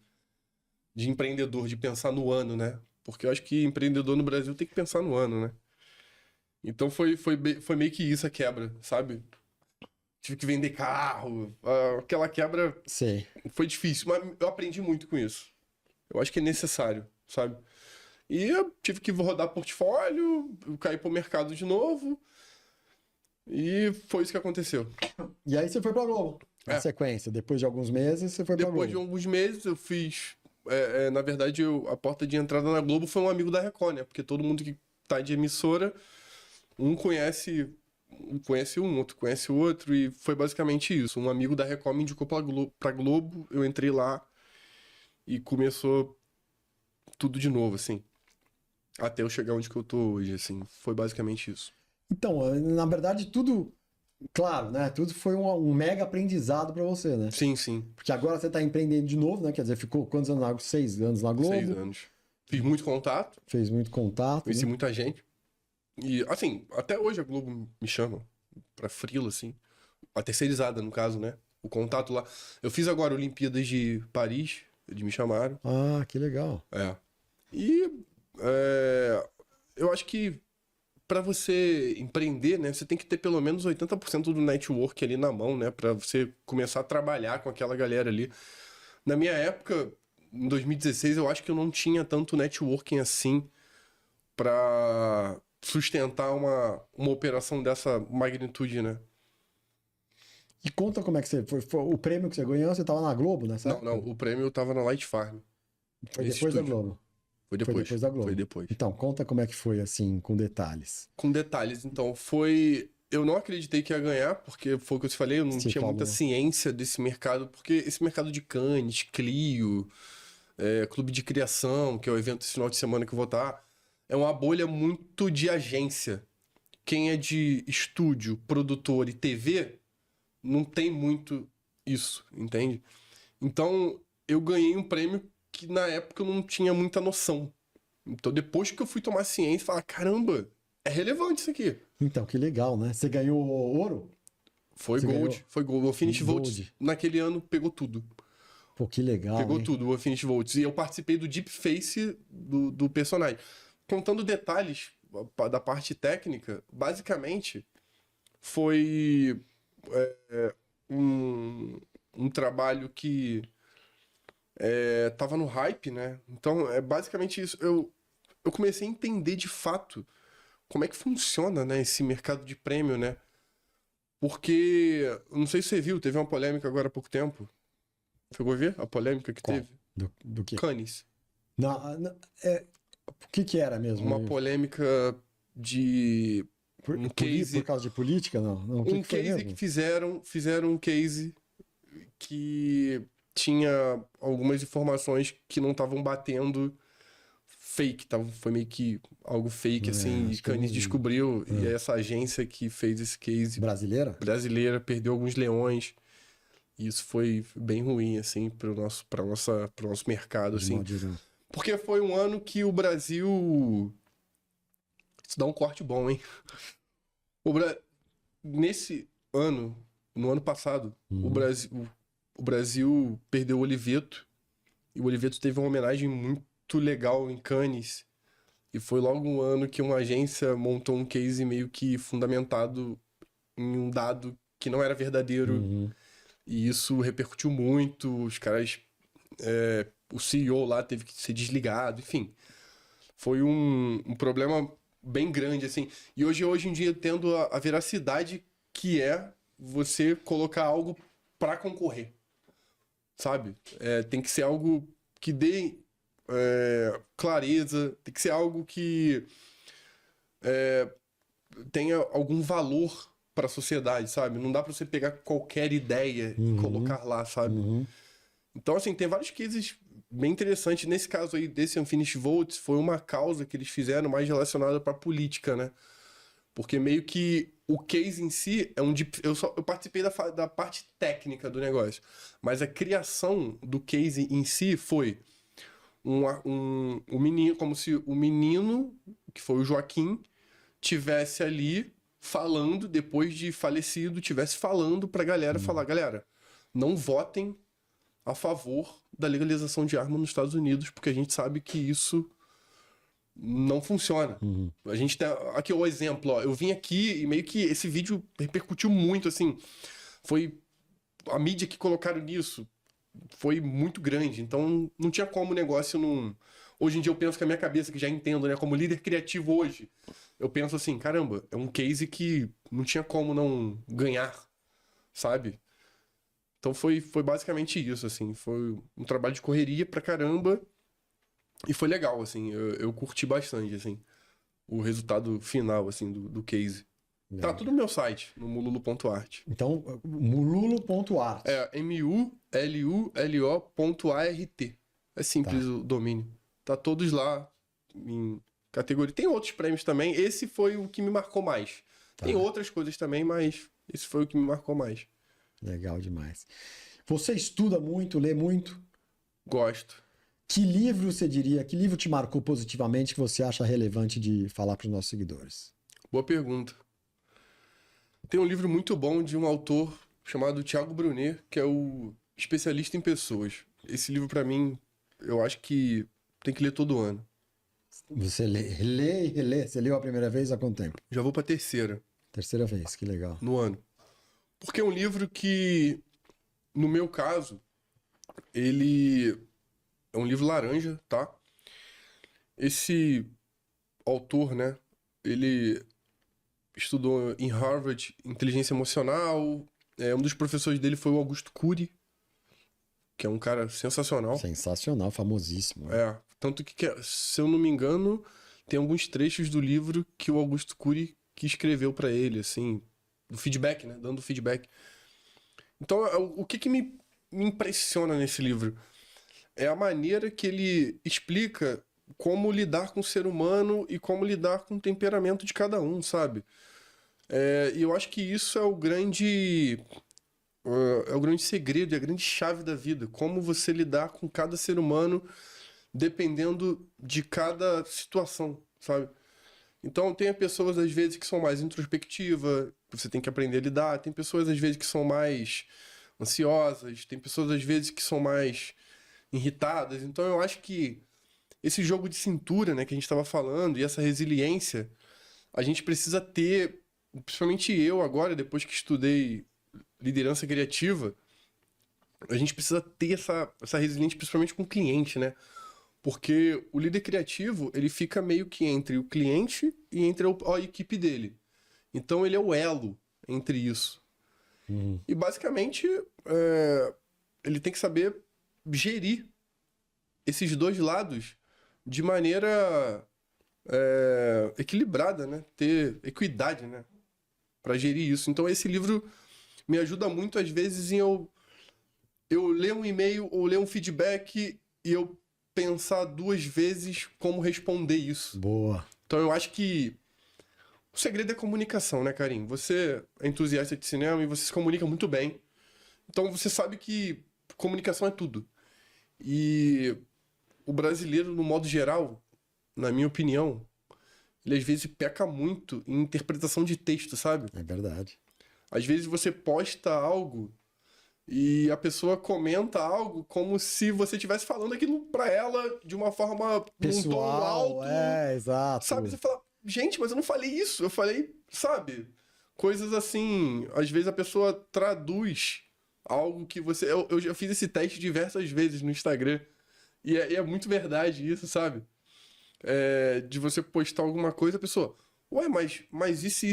de empreendedor, de pensar no ano, né? Porque eu acho que empreendedor no Brasil tem que pensar no ano, né? Então foi meio que isso a quebra, sabe? Tive que vender carro, aquela quebra... Sei. Foi difícil, mas eu aprendi muito com isso. Eu acho que é necessário, sabe? E eu tive que rodar portfólio, cair pro mercado de novo. E foi isso que aconteceu. E aí você foi pra Globo, na sequência. Depois de alguns meses, você foi pra Globo. Depois de alguns meses, eu fiz... na verdade, a porta de entrada na Globo foi um amigo da Record, né? Porque todo mundo que tá de emissora, um conhece um, outro conhece o outro. E foi basicamente isso. Um amigo da Record me indicou pra Globo, eu entrei lá e começou tudo de novo, assim. Até eu chegar onde que eu tô hoje, assim. Foi basicamente isso. Então, na verdade, tudo... Claro, né? Tudo foi um mega aprendizado pra você, né? Sim, sim. Porque agora você tá empreendendo de novo, né? Quer dizer, ficou quantos anos? 6 anos na Globo? 6 anos. Fiz muito contato. Fez muito contato. Conheci muita gente. E, assim, até hoje a Globo me chama pra freela, assim. A terceirizada, no caso, né? O contato lá. Eu fiz agora Olimpíadas de Paris, eles me chamaram. Ah, que legal. E eu acho que pra você empreender, né, você tem que ter pelo menos 80% do network ali na mão, né, pra você começar a trabalhar com aquela galera ali. Na minha época, em 2016, eu acho que eu não tinha tanto networking assim pra sustentar uma operação dessa magnitude, né? E conta como é que você foi o prêmio que você ganhou, você tava na Globo, né? Não, o prêmio eu tava na Light Farm. Foi depois da Globo. Foi depois da Globo. Foi depois. Então, conta como é que foi, assim, com detalhes. Com detalhes, então, foi... Eu não acreditei que ia ganhar, porque foi o que eu te falei, eu não tinha muita ciência desse mercado, porque esse mercado de Cannes, Clio, Clube de Criação, que é o evento esse final de semana que eu vou estar, é uma bolha muito de agência. Quem é de estúdio, produtor e TV, não tem muito isso, entende? Então, eu ganhei um prêmio que na época eu não tinha muita noção. Então, depois que eu fui tomar ciência, falar, caramba, é relevante isso aqui. Então, que legal, né? Você ganhou ouro? Foi Gold. O Affinity Votes, naquele ano, pegou tudo. Pô, que legal, Pegou tudo, o Affinity Votes. E eu participei do Deep Face do personagem. Contando detalhes da parte técnica, basicamente, foi um trabalho que tava no hype, né? Então, é basicamente isso. Eu comecei a entender de fato como é que funciona, né, esse mercado de prêmio, né? Porque, não sei se você viu, teve uma polêmica agora há pouco tempo. Chegou a ver a polêmica que teve? Do quê? Cannes. O que era mesmo? Uma polêmica de... Um case... Por causa de política, não? Um case que fizeram um case que tinha algumas informações que não estavam batendo fake, tá? Foi meio que algo fake, assim, e Cannes descobriu, e essa agência que fez esse case... Brasileira, perdeu alguns leões, e isso foi bem ruim, assim, pro nosso mercado, assim. Porque foi um ano que o Brasil... Isso dá um corte bom, hein? Nesse ano, no ano passado, o Brasil perdeu o Oliveto, e o Oliveto teve uma homenagem muito legal em Cannes, e foi logo um ano que uma agência montou um case meio que fundamentado em um dado que não era verdadeiro, e isso repercutiu muito, os caras... o CEO lá teve que ser desligado, enfim. Foi um problema bem grande, assim. E hoje em dia, tendo a veracidade que é você colocar algo para concorrer, sabe? Tem que ser algo que dê clareza, tem que ser algo que tenha algum valor para a sociedade, sabe? Não dá para você pegar qualquer ideia e colocar lá, sabe? Então, assim, tem vários cases bem interessantes. Nesse caso aí, desse Unfinished Votes, foi uma causa que eles fizeram mais relacionada para política, né? Porque meio que o case em si é eu participei da parte técnica do negócio, mas a criação do case em si foi um menino, como se o menino, que foi o Joaquim, tivesse ali falando, depois de falecido, tivesse falando pra galera, falar, galera, não votem a favor da legalização de armas nos Estados Unidos, porque a gente sabe que isso não funciona. A gente tem aqui o exemplo, ó, eu vim aqui e meio que esse vídeo repercutiu muito, assim, foi a mídia que colocaram nisso foi muito grande, então não tinha como o negócio não... Hoje em dia eu penso que a minha cabeça, que já entendo, né, como líder criativo hoje, eu penso assim, caramba, é um case que não tinha como não ganhar, sabe? Então foi basicamente isso, assim, foi um trabalho de correria pra caramba e foi legal, assim, eu curti bastante, assim, o resultado final, assim, do case. Tá tudo no meu site, no mululu.art. Então, mululu.art. mulululo.art. É simples o domínio. Tá todos lá em categoria. Tem outros prêmios também. Esse foi o que me marcou mais. Tem outras coisas também, mas esse foi o que me marcou mais. Legal demais. Você estuda muito, lê muito? Gosto. Que livro você diria, que livro te marcou positivamente que você acha relevante de falar para os nossos seguidores? Boa pergunta. Tem um livro muito bom de um autor chamado Thiago Brunet, que é o Especialista em Pessoas. Esse livro, pra mim, eu acho que tem que ler todo ano. Você lê e relê? Você leu a primeira vez há quanto tempo? Já vou pra terceira. Terceira vez, que legal. No ano. Porque é um livro que, no meu caso, ele é um livro laranja, tá? Esse autor, né, ele estudou em Harvard inteligência emocional. Um dos professores dele foi o Augusto Cury, que é um cara sensacional. Sensacional, famosíssimo. Tanto que, se eu não me engano, tem alguns trechos do livro que o Augusto Cury que escreveu pra ele, assim, do feedback, né? Dando feedback. Então, o que me impressiona nesse livro é a maneira que ele explica como lidar com o ser humano e como lidar com o temperamento de cada um, sabe? E eu acho que isso é o grande segredo, é a grande chave da vida. Como você lidar com cada ser humano dependendo de cada situação, sabe? Então, tem pessoas, às vezes, que são mais introspectivas, você tem que aprender a lidar. Tem pessoas, às vezes, que são mais ansiosas. Tem pessoas, às vezes, que são mais irritadas. Então, eu acho que esse jogo de cintura, né, que a gente estava falando, e essa resiliência, a gente precisa ter, principalmente eu agora, depois que estudei liderança criativa, a gente precisa ter essa resiliência, principalmente com o cliente, né? Porque o líder criativo, ele fica meio que entre o cliente e entre a equipe dele. Então, ele é o elo entre isso. E, basicamente, ele tem que saber gerir esses dois lados de maneira equilibrada, né? Ter equidade, né? Para gerir isso. Então, esse livro me ajuda muito, às vezes, em eu ler um e-mail ou ler um feedback e eu pensar 2 vezes como responder isso. Boa. Então eu acho que o segredo é comunicação, né, Karim? Você é entusiasta de cinema e você se comunica muito bem. Então você sabe que comunicação é tudo. E o brasileiro, no modo geral, na minha opinião, ele às vezes peca muito em interpretação de texto, sabe? É verdade. Às vezes você posta algo e a pessoa comenta algo como se você estivesse falando aquilo pra ela de uma forma num tom alto. Exato. Sabe? Você fala, gente, mas eu não falei isso. Eu falei, sabe? Coisas assim. Às vezes a pessoa traduz algo que você. Eu já fiz esse teste diversas vezes no Instagram. E é muito verdade isso, sabe? De você postar alguma coisa, a pessoa. Ué, mas isso.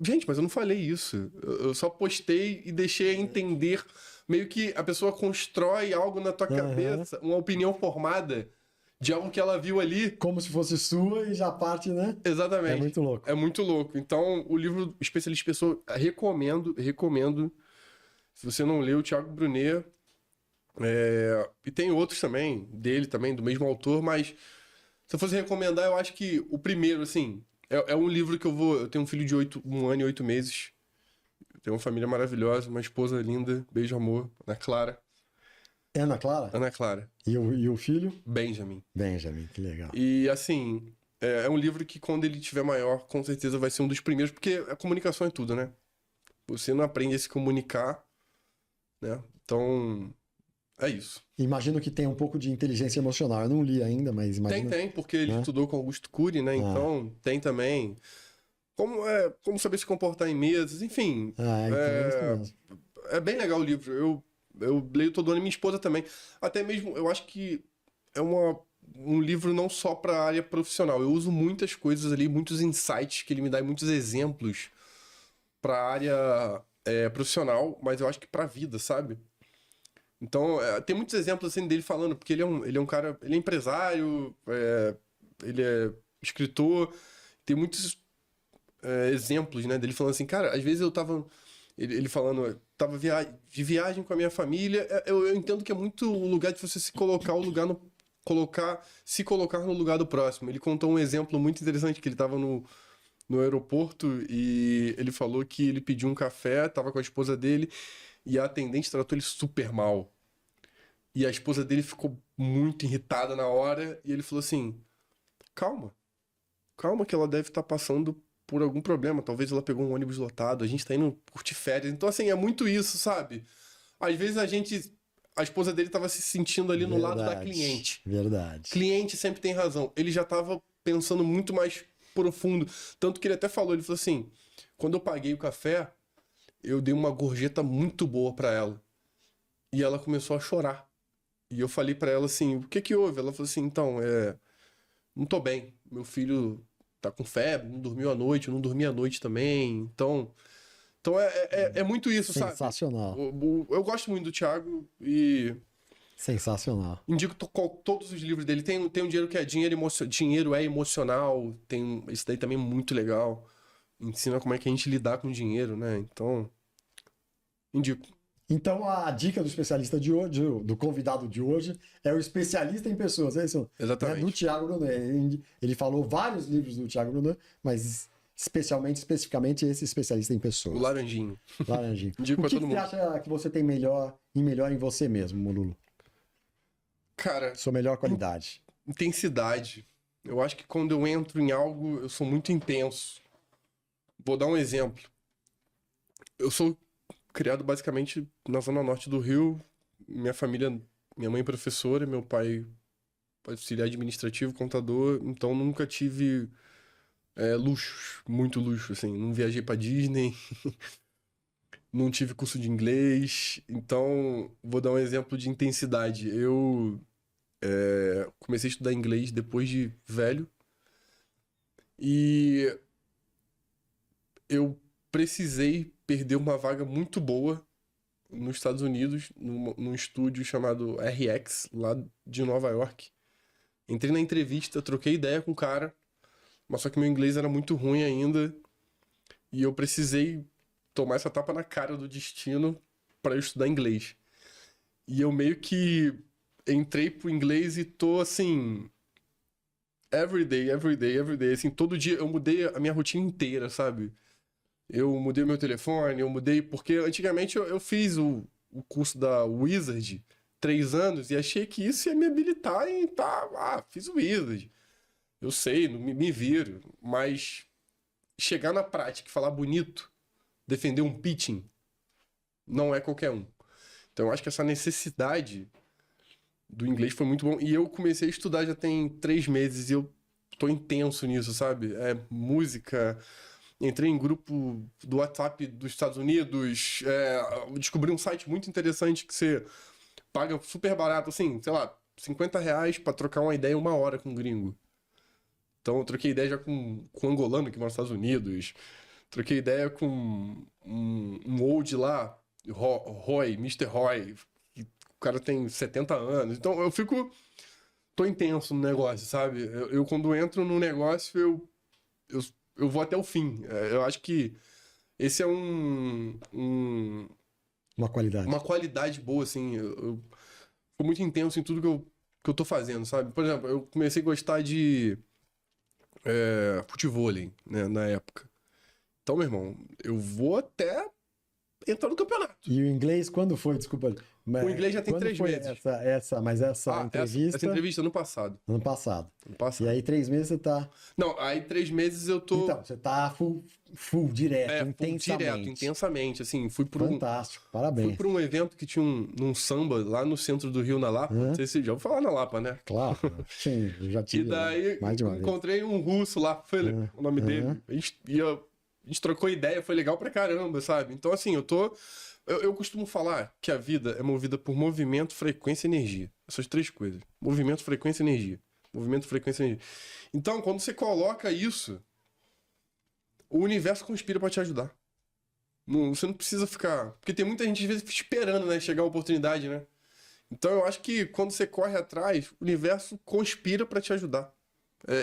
Gente, mas eu não falei isso. Eu só postei e deixei entender. Meio que a pessoa constrói algo na tua cabeça, uma opinião formada de algo que ela viu ali. Como se fosse sua e já parte, né? Exatamente. É muito louco. É muito louco. Então, o livro Especialista em Pessoa, recomendo. Se você não leu, o Thiago Brunet. E tem outros também, dele também, do mesmo autor, mas se eu fosse recomendar, eu acho que o primeiro, assim, é um livro que eu tenho um filho de 1 ano e 8 meses. Eu tenho uma família maravilhosa, uma esposa linda, beijo, amor, Ana Clara. É Ana Clara? Ana Clara. E o filho? Benjamin. Benjamin, que legal. E, assim, é um livro que quando ele tiver maior, com certeza vai ser um dos primeiros, porque a comunicação é tudo, né? Você não aprende a se comunicar, né? Então, é isso. Imagino que tem um pouco de inteligência emocional. Eu não li ainda, mas imagino... Tem, porque ele estudou com Augusto Cury, né? Então, tem também. Como saber se comportar em mesas, enfim. Então é isso mesmo. É bem legal o livro. Eu leio todo ano e minha esposa também. Até mesmo, eu acho que é um livro não só para a área profissional. Eu uso muitas coisas ali, muitos insights que ele me dá, muitos exemplos para a área profissional, mas eu acho que para a vida, sabe? Então, tem muitos exemplos assim dele falando, porque ele é um cara, ele é empresário, ele é escritor, tem muitos exemplos, né, dele falando assim, cara, às vezes eu tava, ele falando, tava de viagem com a minha família, eu entendo que é muito o lugar de você se colocar se colocar no lugar do próximo. Ele contou um exemplo muito interessante, que ele tava no aeroporto e ele falou que ele pediu um café, tava com a esposa dele, e a atendente tratou ele super mal. E a esposa dele ficou muito irritada na hora. E ele falou assim, calma que ela deve estar passando por algum problema. Talvez ela pegou um ônibus lotado, a gente tá indo curtir férias. Então, assim, é muito isso, sabe? Às vezes a esposa dele tava se sentindo ali no lado da cliente. Verdade. Cliente sempre tem razão. Ele já tava pensando muito mais profundo. Tanto que ele até falou, ele falou assim, quando eu paguei o café, eu dei uma gorjeta muito boa pra ela. E ela começou a chorar. E eu falei pra ela assim, o que houve? Ela falou assim, então, não tô bem. Meu filho tá com febre, não dormiu à noite, eu não dormi à noite também. Então é muito isso, sabe? Sensacional. Eu gosto muito do Thiago e... Sensacional. Indico todos os livros dele. Tem um Dinheiro que é Dinheiro é Emocional. Esse daí também é muito legal. Ensina como é que a gente lidar com dinheiro, né? Então, indico. Então, a dica do especialista de hoje, do convidado de hoje, é o especialista em pessoas, é isso? Exatamente. Do Thiago Brunet. Ele falou vários livros do Thiago Brunet, mas especificamente esse especialista em pessoas. O Laranjinho. Laranjinho. Indico pra todo mundo. O que você acha que você tem melhor em você mesmo, Mululo? Cara... Sua melhor qualidade? Intensidade. Eu acho que quando eu entro em algo, eu sou muito intenso. Vou dar um exemplo. Eu sou criado basicamente na zona norte do Rio. Minha mãe é professora, meu pai auxiliar administrativo, contador. Então nunca tive luxos, muito luxo, assim. Não viajei pra Disney, não tive curso de inglês. Então, vou dar um exemplo de intensidade. Eu comecei a estudar inglês depois de velho. E eu precisei perder uma vaga muito boa nos Estados Unidos, num estúdio chamado RX, lá de Nova York. Entrei na entrevista, troquei ideia com o cara, mas só que meu inglês era muito ruim ainda, e eu precisei tomar essa tapa na cara do destino para eu estudar inglês. E eu meio que entrei pro inglês e tô assim... Every day, assim, todo dia eu mudei a minha rotina inteira, sabe? Eu mudei o meu telefone, eu mudei... Porque antigamente eu fiz o curso da Wizard, 3 anos, e achei que isso ia me habilitar em fiz o Wizard. Eu sei, me viro, mas chegar na prática e falar bonito, defender um pitching, não é qualquer um. Então eu acho que essa necessidade do inglês foi muito bom. E eu comecei a estudar já tem 3 meses e eu tô intenso nisso, sabe? Música. Entrei em grupo do WhatsApp dos Estados Unidos. Descobri um site muito interessante que você paga super barato, assim, sei lá, R$50 pra trocar uma ideia 1 hora com um gringo. Então eu troquei ideia já com um angolano que mora nos Estados Unidos. Troquei ideia com um old lá, Roy, Mr. Roy. O cara tem 70 anos. Então tô intenso no negócio, sabe? Eu quando entro no negócio, eu vou até o fim. Eu acho que esse é uma qualidade. Uma qualidade boa, assim. Eu fico muito intenso em tudo que eu tô fazendo, sabe? Por exemplo, eu comecei a gostar de futevôlei, né, na época. Então, meu irmão, eu vou até entrar no campeonato. E o inglês, quando foi? Desculpa. O inglês já tem 3 meses. Essa entrevista? Essa entrevista ano passado. Ano passado. Ano passado. E aí 3 meses você tá... Não, aí 3 meses eu tô... Então, você tá full direto, intensamente. Direto, intensamente, assim, Fantástico, parabéns. Fui pra um evento que tinha num samba lá no centro do Rio, na Lapa. Não sei se já ouviu falar na Lapa, né? Claro, sim, eu já tive. E daí mais de uma vez. Encontrei um russo lá, foi o nome dele. A gente trocou ideia, foi legal pra caramba, sabe? Então, assim, eu costumo falar que a vida é movida por movimento, frequência e energia. Essas 3 coisas. Movimento, frequência e energia. Movimento, frequência e energia. Então, quando você coloca isso, o universo conspira pra te ajudar. Você não precisa ficar... Porque tem muita gente, às vezes, esperando, né? Chegar a oportunidade, né? Então, eu acho que quando você corre atrás, o universo conspira pra te ajudar.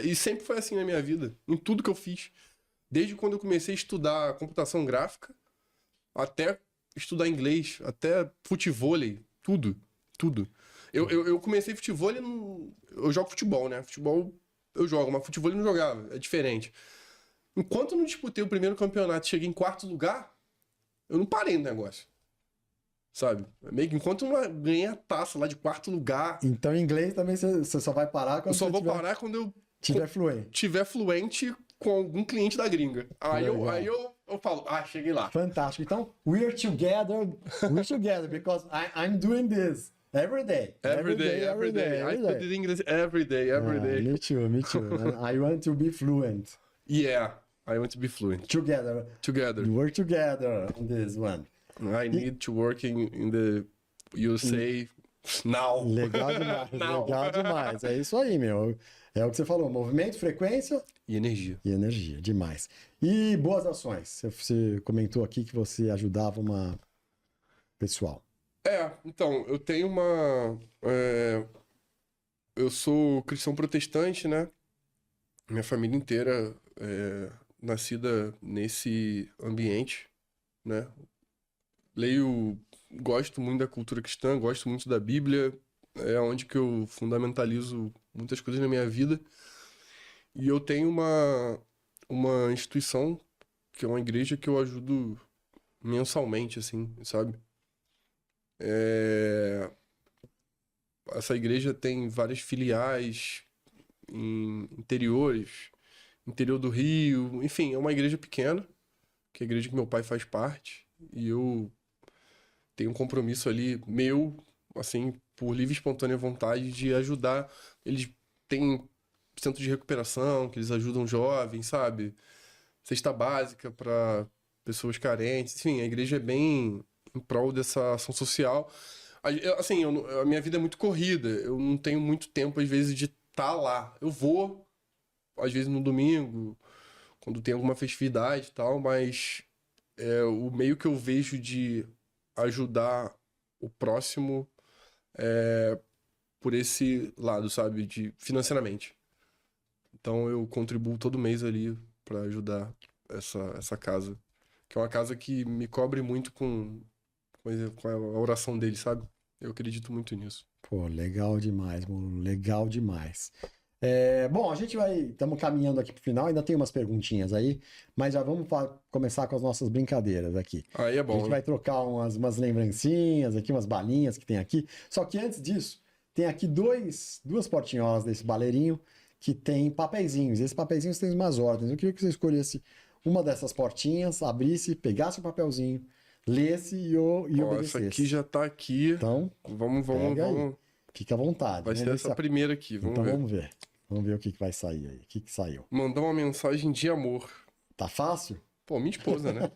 E sempre foi assim na minha vida. Em tudo que eu fiz. Desde quando eu comecei a estudar computação gráfica, até estudar inglês, até futevôlei, tudo. Eu comecei futevôlei, eu jogo futebol, né? Futebol eu jogo, mas futevôlei não jogava, é diferente. Enquanto eu não disputei o primeiro campeonato e cheguei em 4º lugar, eu não parei no negócio. Sabe? Meio que enquanto eu não ganhei a taça lá de 4º lugar... Então em inglês também você só vai parar quando parar quando eu... Tiver fluente com algum cliente da gringa. Aí eu falo, cheguei lá. Fantástico. Então, we're together because I'm doing this every day. Every day. I studied English every day. Me too. And I want to be fluent. Yeah, I want to be fluent. Together. We're together on this one. I need to work in the USA now. Legal demais. É isso aí, meu. É o que você falou, movimento, frequência... E energia. Demais. E boas ações. Você comentou aqui que você ajudava uma pessoal. Então, eu tenho eu sou cristão protestante, né? Minha família inteira nascida nesse ambiente, né? Gosto muito da cultura cristã, gosto muito da Bíblia, é onde que eu fundamentalizo muitas coisas na minha vida. E eu tenho uma instituição, que é uma igreja que eu ajudo mensalmente, assim, sabe? Essa igreja tem várias filiais em interior do Rio, enfim, é uma igreja pequena, que é a igreja que meu pai faz parte, e eu tenho um compromisso ali meu, assim, por livre e espontânea vontade de ajudar. Eles têm centro de recuperação, que eles ajudam jovens, sabe? Cesta básica para pessoas carentes. Enfim, a igreja é bem em prol dessa ação social. Assim, a minha vida é muito corrida. Eu não tenho muito tempo, às vezes, de estar lá. Eu vou, às vezes, no domingo, quando tem alguma festividade e tal, mas o meio que eu vejo de ajudar o próximo por esse lado, sabe? Financeiramente. Então eu contribuo todo mês ali para ajudar essa casa. Que é uma casa que me cobre muito com a oração dele, sabe? Eu acredito muito nisso. Pô, legal demais, mano. Legal demais. Bom, a gente estamos caminhando aqui pro final, ainda tem umas perguntinhas aí, mas já vamos começar com as nossas brincadeiras aqui. Aí é bom. A gente vai trocar umas lembrancinhas aqui, umas balinhas que tem aqui. Só que antes disso, tem aqui duas portinholas desse baleirinho que tem papeizinhos. Esses papeizinhos têm umas ordens. Eu queria que você escolhesse uma dessas portinhas, abrisse, pegasse o papelzinho, lesse e obedecesse. Essa aqui já tá aqui. Então, vamos. Fica à vontade. Vai ser essa primeira aqui, vamos ver. Vamos ver. Vamos ver o que vai sair aí. O que saiu? Mandar uma mensagem de amor. Tá fácil? Pô, minha esposa, né?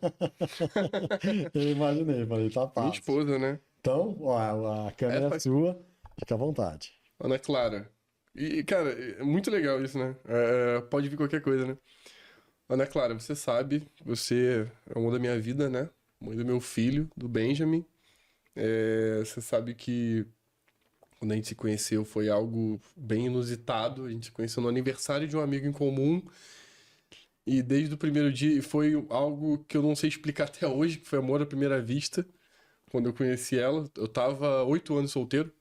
Eu imaginei, falei, tá fácil. Minha esposa, né? Então, ó, a câmera é sua, fica à vontade. Ana Clara. E, cara, é muito legal isso, né? Pode vir qualquer coisa, né? Ana Clara, você sabe, você é o amor da minha vida, né? Mãe do meu filho, do Benjamin. Você sabe que quando a gente se conheceu foi algo bem inusitado. A gente se conheceu no aniversário de um amigo em comum. E desde o primeiro dia foi algo que eu não sei explicar até hoje, que foi amor à primeira vista. Quando eu conheci ela, eu tava 8 anos solteiro.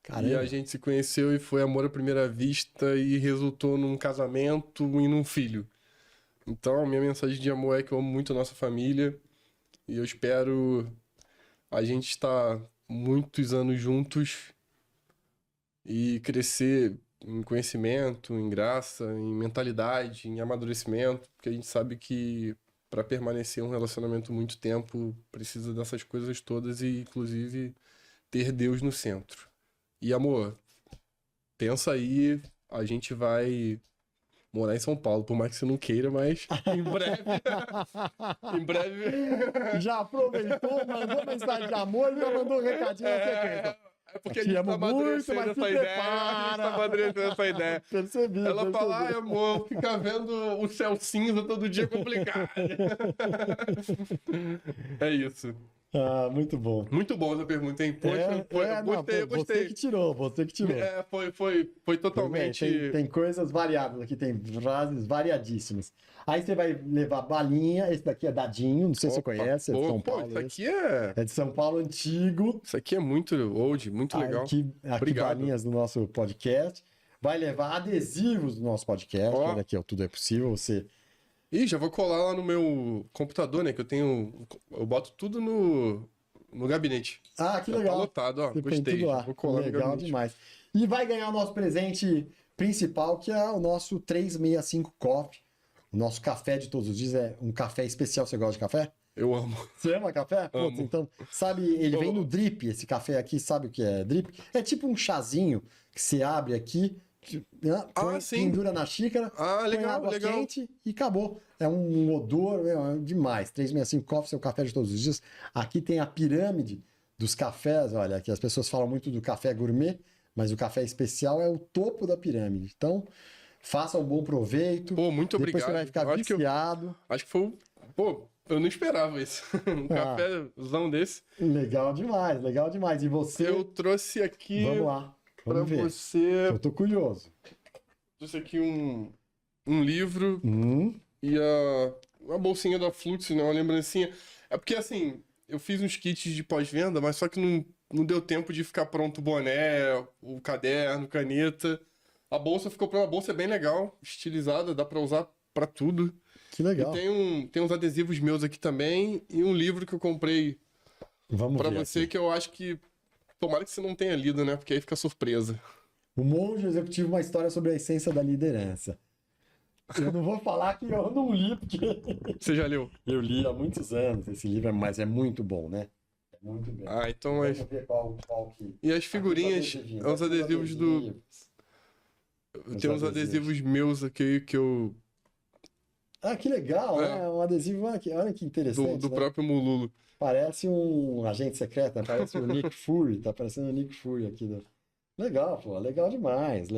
Caramba. E a gente se conheceu e foi amor à primeira vista e resultou num casamento e num filho. Então, minha mensagem de amor é que eu amo muito a nossa família e eu espero a gente estar muitos anos juntos e crescer em conhecimento, em graça, em mentalidade, em amadurecimento, porque a gente sabe que para permanecer um relacionamento muito tempo precisa dessas coisas todas e, inclusive, ter Deus no centro. E, amor, pensa aí, a gente vai morar em São Paulo, por mais que você não queira, mas em breve. Em breve. Já aproveitou, mandou mensagem de amor e já mandou um recadinho na sequência. Porque a gente tá amadurecendo essa ideia. A gente tá amadurecendo essa ideia. Percebi. Ela fala, ai, amor, ficar vendo o céu cinza todo dia é complicado. É isso. Ah, muito bom. Muito bom essa pergunta, hein? Poxa, gostei. Você que tirou. Foi totalmente... Tem coisas variadas aqui, tem frases variadíssimas. Aí você vai levar balinha, esse daqui é dadinho, não sei se você conhece, é de São Paulo. Isso aqui é de São Paulo antigo. Isso aqui é muito old, muito legal. Aqui balinhas do nosso podcast. Vai levar adesivos do nosso podcast. Olha aqui, Tudo é Possível, você... Ih, já vou colar lá no meu computador, né? Que eu boto tudo no gabinete. Ah, que legal. Tá lotado, ó. Você gostei. Tudo lá. Vou colar legal no gabinete. Demais. E vai ganhar o nosso presente principal, que é o nosso 365 Coffee. O nosso café de todos os dias é um café especial. Você gosta de café? Eu amo. Você ama café? Amo. Putz, então, sabe, ele vem no drip, esse café aqui, sabe o que é drip? É tipo um chazinho que você abre aqui, pendura na xícara, põe água quente e acabou. É um odor demais. 365 Coffee, seu café de todos os dias. Aqui tem a pirâmide dos cafés, olha, que as pessoas falam muito do café gourmet, mas o café especial é o topo da pirâmide. Então, faça um bom proveito. Pô, muito obrigado. Depois você vai ficar viciado. Acho que foi... Pô, eu não esperava isso. Um cafézão desse. Legal demais. E você? Eu trouxe aqui... Vamos lá. Vamos ver. Você... Eu tô curioso. Trouxe aqui um livro e uma bolsinha da Flux, né? Uma lembrancinha. É porque, assim, eu fiz uns kits de pós-venda, mas só que não deu tempo de ficar pronto o boné, o caderno, caneta. A bolsa ficou pronta. A bolsa é bem legal, estilizada, dá pra usar pra tudo. Que legal. E tem uns adesivos meus aqui também e um livro que eu comprei pra você aqui. Que eu acho que... Tomara que você não tenha lido, né? Porque aí fica surpresa. O Monge Executivo, uma história sobre a essência da liderança. Eu não vou falar que eu não li, porque... Você já leu? Eu li há muitos anos esse livro, mas é muito bom, né? É muito bem. Ah, então... Vamos ver qual que... E as figurinhas, os adesivos do... Tem uns adesivos meus aqui que eu... Ah, que legal, né? Um adesivo, olha que interessante. Do próprio Mululo. Parece um agente secreto, né? Parece o Nick Fury, tá parecendo o Nick Fury aqui. Legal, pô, legal demais.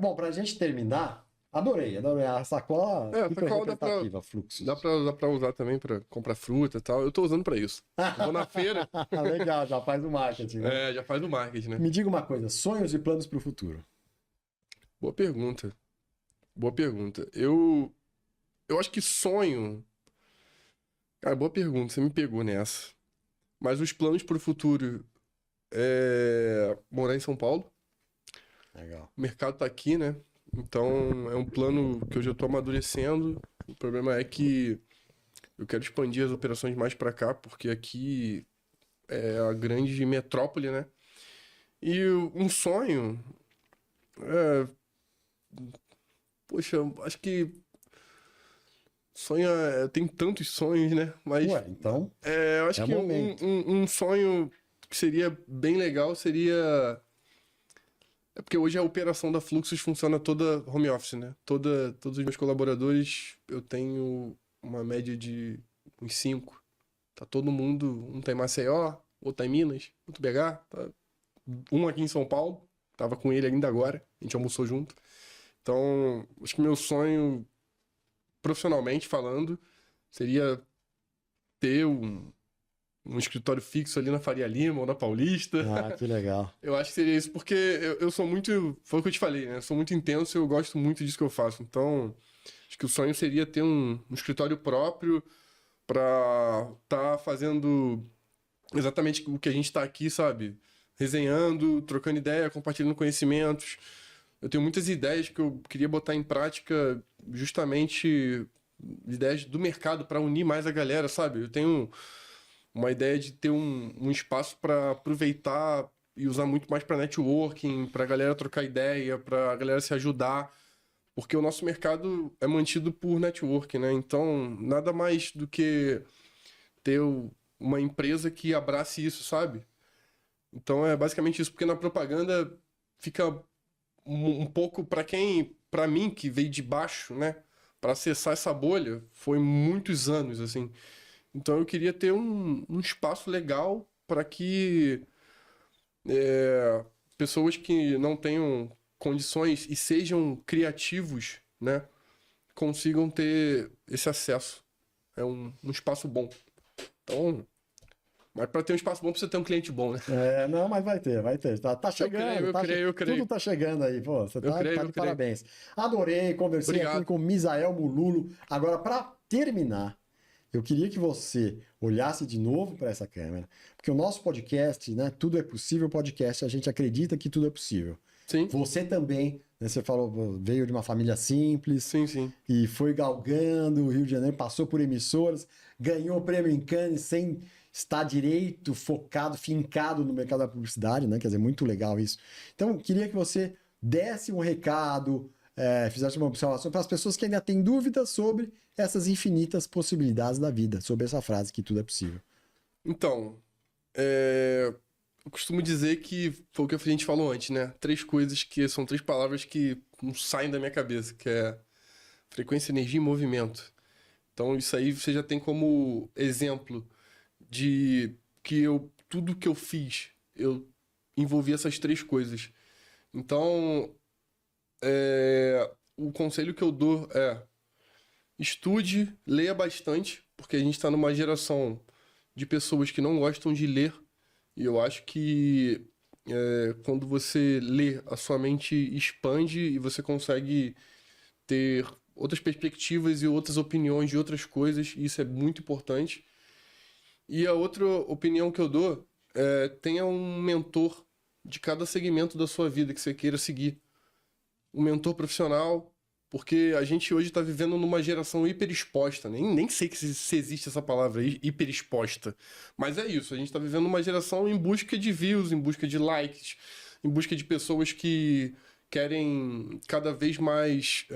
Bom, pra gente terminar, adorei. A sacola sacola representativa, Fluxus. Dá pra usar também pra comprar fruta e tal. Eu tô usando pra isso. Vou na feira. Legal, já faz o marketing, né? Já faz o marketing, né? Me diga uma coisa, sonhos e planos pro futuro? Boa pergunta. Eu acho que sonho... Cara, boa pergunta, você me pegou nessa. Mas os planos pro futuro é morar em São Paulo. Legal. O mercado tá aqui, né? Então, é um plano que eu já tô amadurecendo. O problema é que eu quero expandir as operações mais para cá, porque aqui é a grande metrópole, né? E um sonho... Poxa, acho que sonho tem tantos sonhos, né? Mas Ué, então eu acho que um sonho que seria bem legal seria... É porque hoje a operação da Fluxus funciona toda home office, né? Todos os meus colaboradores, eu tenho uma média de uns 5. Tá todo mundo, um tá em Maceió, outro tá em Minas, outro BH, tá um aqui em São Paulo, tava com ele ainda agora, a gente almoçou junto. Então, acho que meu sonho, profissionalmente falando, seria ter um escritório fixo ali na Faria Lima ou na Paulista. Ah, que legal. Eu acho que seria isso, porque eu sou muito... Foi o que eu te falei, né? Eu sou muito intenso e eu gosto muito disso que eu faço. Então, acho que o sonho seria ter um escritório próprio pra tá fazendo exatamente o que a gente tá aqui, sabe? Resenhando, trocando ideia, compartilhando conhecimentos. Eu tenho muitas ideias que eu queria botar em prática, justamente ideias do mercado para unir mais a galera, sabe? Eu tenho uma ideia de ter um espaço para aproveitar e usar muito mais para networking, para a galera trocar ideia, para a galera se ajudar, porque o nosso mercado é mantido por networking, né? Então, nada mais do que ter uma empresa que abrace isso, sabe? Então, é basicamente isso, porque na propaganda fica um pouco para mim, que veio de baixo, né? Para acessar essa bolha, foi muitos anos, assim. Então eu queria ter um espaço legal para que pessoas que não tenham condições e sejam criativos, né, consigam ter esse acesso. É um espaço bom. Então, mas para ter um espaço bom precisa ter um cliente bom, né? Não, mas vai ter. Tá chegando. Eu creio. Tudo tá chegando aí, pô. Você tá de parabéns. Adorei, conversei Obrigado. aqui com o Misael Mululo. Agora, para terminar, eu queria que você olhasse de novo para essa câmera, porque o nosso podcast, né, Tudo é Possível podcast, a gente acredita que tudo é possível. Sim. Você também, né, você falou, veio de uma família simples. Sim. E foi galgando o Rio de Janeiro, passou por emissoras, ganhou o prêmio em Cannes sem estar direito, focado, fincado no mercado da publicidade, né? Quer dizer, muito legal isso. Então, eu queria que você desse um recado, fizesse uma observação para as pessoas que ainda têm dúvidas sobre essas infinitas possibilidades da vida, sobre essa frase que tudo é possível. Então, eu costumo dizer que foi o que a gente falou antes, né? 3 coisas que são 3 palavras que não saem da minha cabeça, que é frequência, energia e movimento. Então, isso aí você já tem como exemplo de que tudo que eu fiz, eu envolvi essas 3 coisas. Então, o conselho que eu dou é estude, leia bastante, porque a gente está numa geração de pessoas que não gostam de ler, e eu acho que quando você lê, a sua mente expande e você consegue ter outras perspectivas e outras opiniões de outras coisas, e isso é muito importante. E a outra opinião que eu dou é tenha um mentor de cada segmento da sua vida que você queira seguir. Um mentor profissional, porque a gente hoje está vivendo numa geração hiperexposta, nem sei se existe essa palavra, hiperexposta, mas é isso, a gente está vivendo uma geração em busca de views, em busca de likes, em busca de pessoas que querem cada vez mais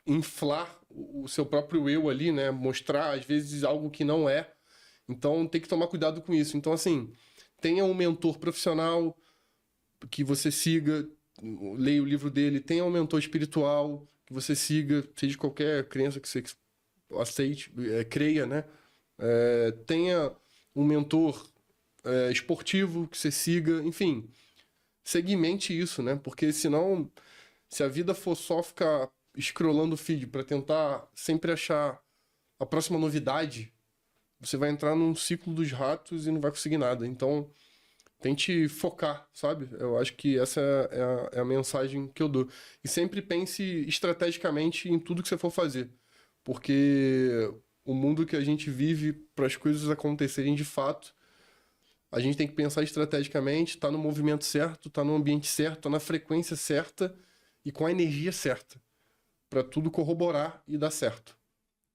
inflar o seu próprio eu ali, né? Mostrar, às vezes, algo que não é. Então, tem que tomar cuidado com isso. Então, assim, tenha um mentor profissional que você siga, leia o livro dele, tenha um mentor espiritual que você siga, seja de qualquer crença que você aceite, creia, né? Tenha um mentor esportivo que você siga, enfim, segmente isso, né? Porque senão, se a vida for só ficar scrollando o feed para tentar sempre achar a próxima novidade, você vai entrar num ciclo dos ratos e não vai conseguir nada. Então, tente focar, sabe? Eu acho que essa é a mensagem que eu dou. E sempre pense estrategicamente em tudo que você for fazer. Porque o mundo que a gente vive, para as coisas acontecerem de fato, a gente tem que pensar estrategicamente, tá no movimento certo, tá no ambiente certo, tá na frequência certa e com a energia certa, para tudo corroborar e dar certo.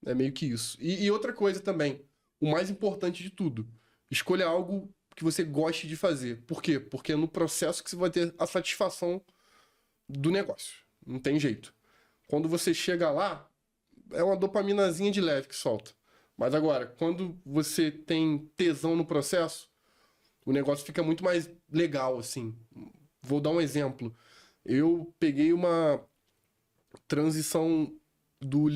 É meio que isso. E outra coisa também, o mais importante de tudo, escolha algo que você goste de fazer. Por quê? Porque é no processo que você vai ter a satisfação do negócio. Não tem jeito. Quando você chega lá, é uma dopaminazinha de leve que solta. Mas agora, quando você tem tesão no processo, o negócio fica muito mais legal, assim. Vou dar um exemplo. Eu peguei uma transição do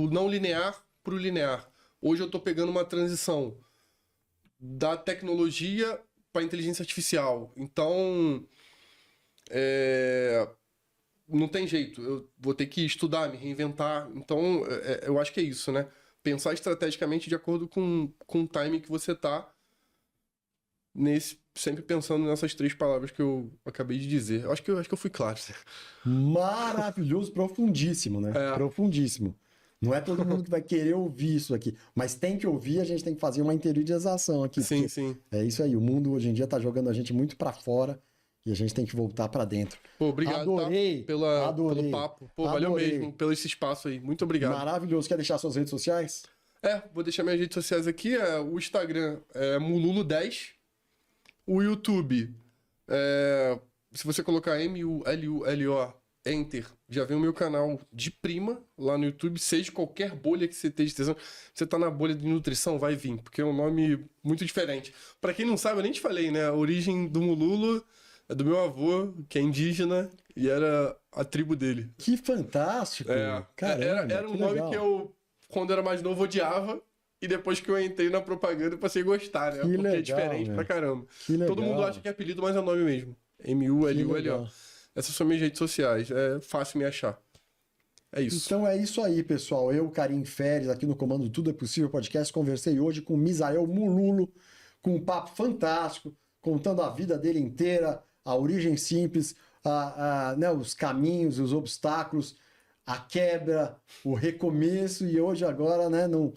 não linear para o linear. Hoje eu estou pegando uma transição da tecnologia para a inteligência artificial. Então, não tem jeito. Eu vou ter que estudar, me reinventar. Então, eu acho que é isso, né? Pensar estrategicamente de acordo com o timing que você tá, sempre pensando nessas 3 palavras que eu acabei de dizer. Eu acho que eu fui claro. Maravilhoso, profundíssimo, né? É. Profundíssimo. Não é todo mundo que vai querer ouvir isso aqui, mas tem que ouvir, a gente tem que fazer uma interiorização aqui. Sim, sim. É isso aí, o mundo hoje em dia tá jogando a gente muito para fora e a gente tem que voltar para dentro. Pô, obrigado, adorei, tá? adorei, pelo papo. Pô, adorei. Valeu mesmo pelo esse espaço aí. Muito obrigado. Maravilhoso. Quer deixar suas redes sociais? Vou deixar minhas redes sociais aqui. O Instagram é Mululo10. O YouTube, se você colocar MULULO, Enter, já vem o meu canal de prima lá no YouTube, seja qualquer bolha que você esteja tesão. Você tá na bolha de nutrição, vai vir, porque é um nome muito diferente. Pra quem não sabe, eu nem te falei, né? A origem do Mululo é do meu avô, que é indígena, e era a tribo dele. Que fantástico! Caramba, era um nome legal. que eu, quando era mais novo, odiava. E depois que eu entrei na propaganda, eu passei a gostar, né? Porque é diferente pra caramba. Todo mundo acha que é apelido, mas é o nome mesmo. MULULO. Essas são minhas redes sociais. É fácil me achar. É isso. Então é isso aí, pessoal. Eu, Karim Feres, aqui no Comando Tudo é Possível Podcast, conversei hoje com o Misael Mululo, com um papo fantástico, contando a vida dele inteira, a origem simples, né, os caminhos, os obstáculos, a quebra, o recomeço, e hoje agora, né, nos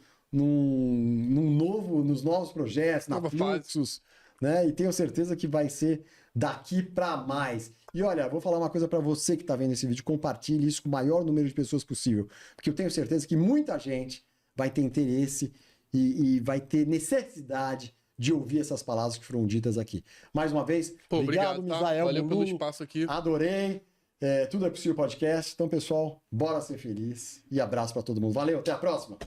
novos projetos, na Fluxus, né? E tenho certeza que vai ser daqui para mais. E olha, vou falar uma coisa para você que está vendo esse vídeo, compartilhe isso com o maior número de pessoas possível, porque eu tenho certeza que muita gente vai ter interesse e vai ter necessidade de ouvir essas palavras que foram ditas aqui. Mais uma vez, obrigado, Misael. Valeu pelo espaço aqui. Adorei. Tudo é Possível Podcast. Então, pessoal, bora ser feliz. E abraço para todo mundo. Valeu, até a próxima.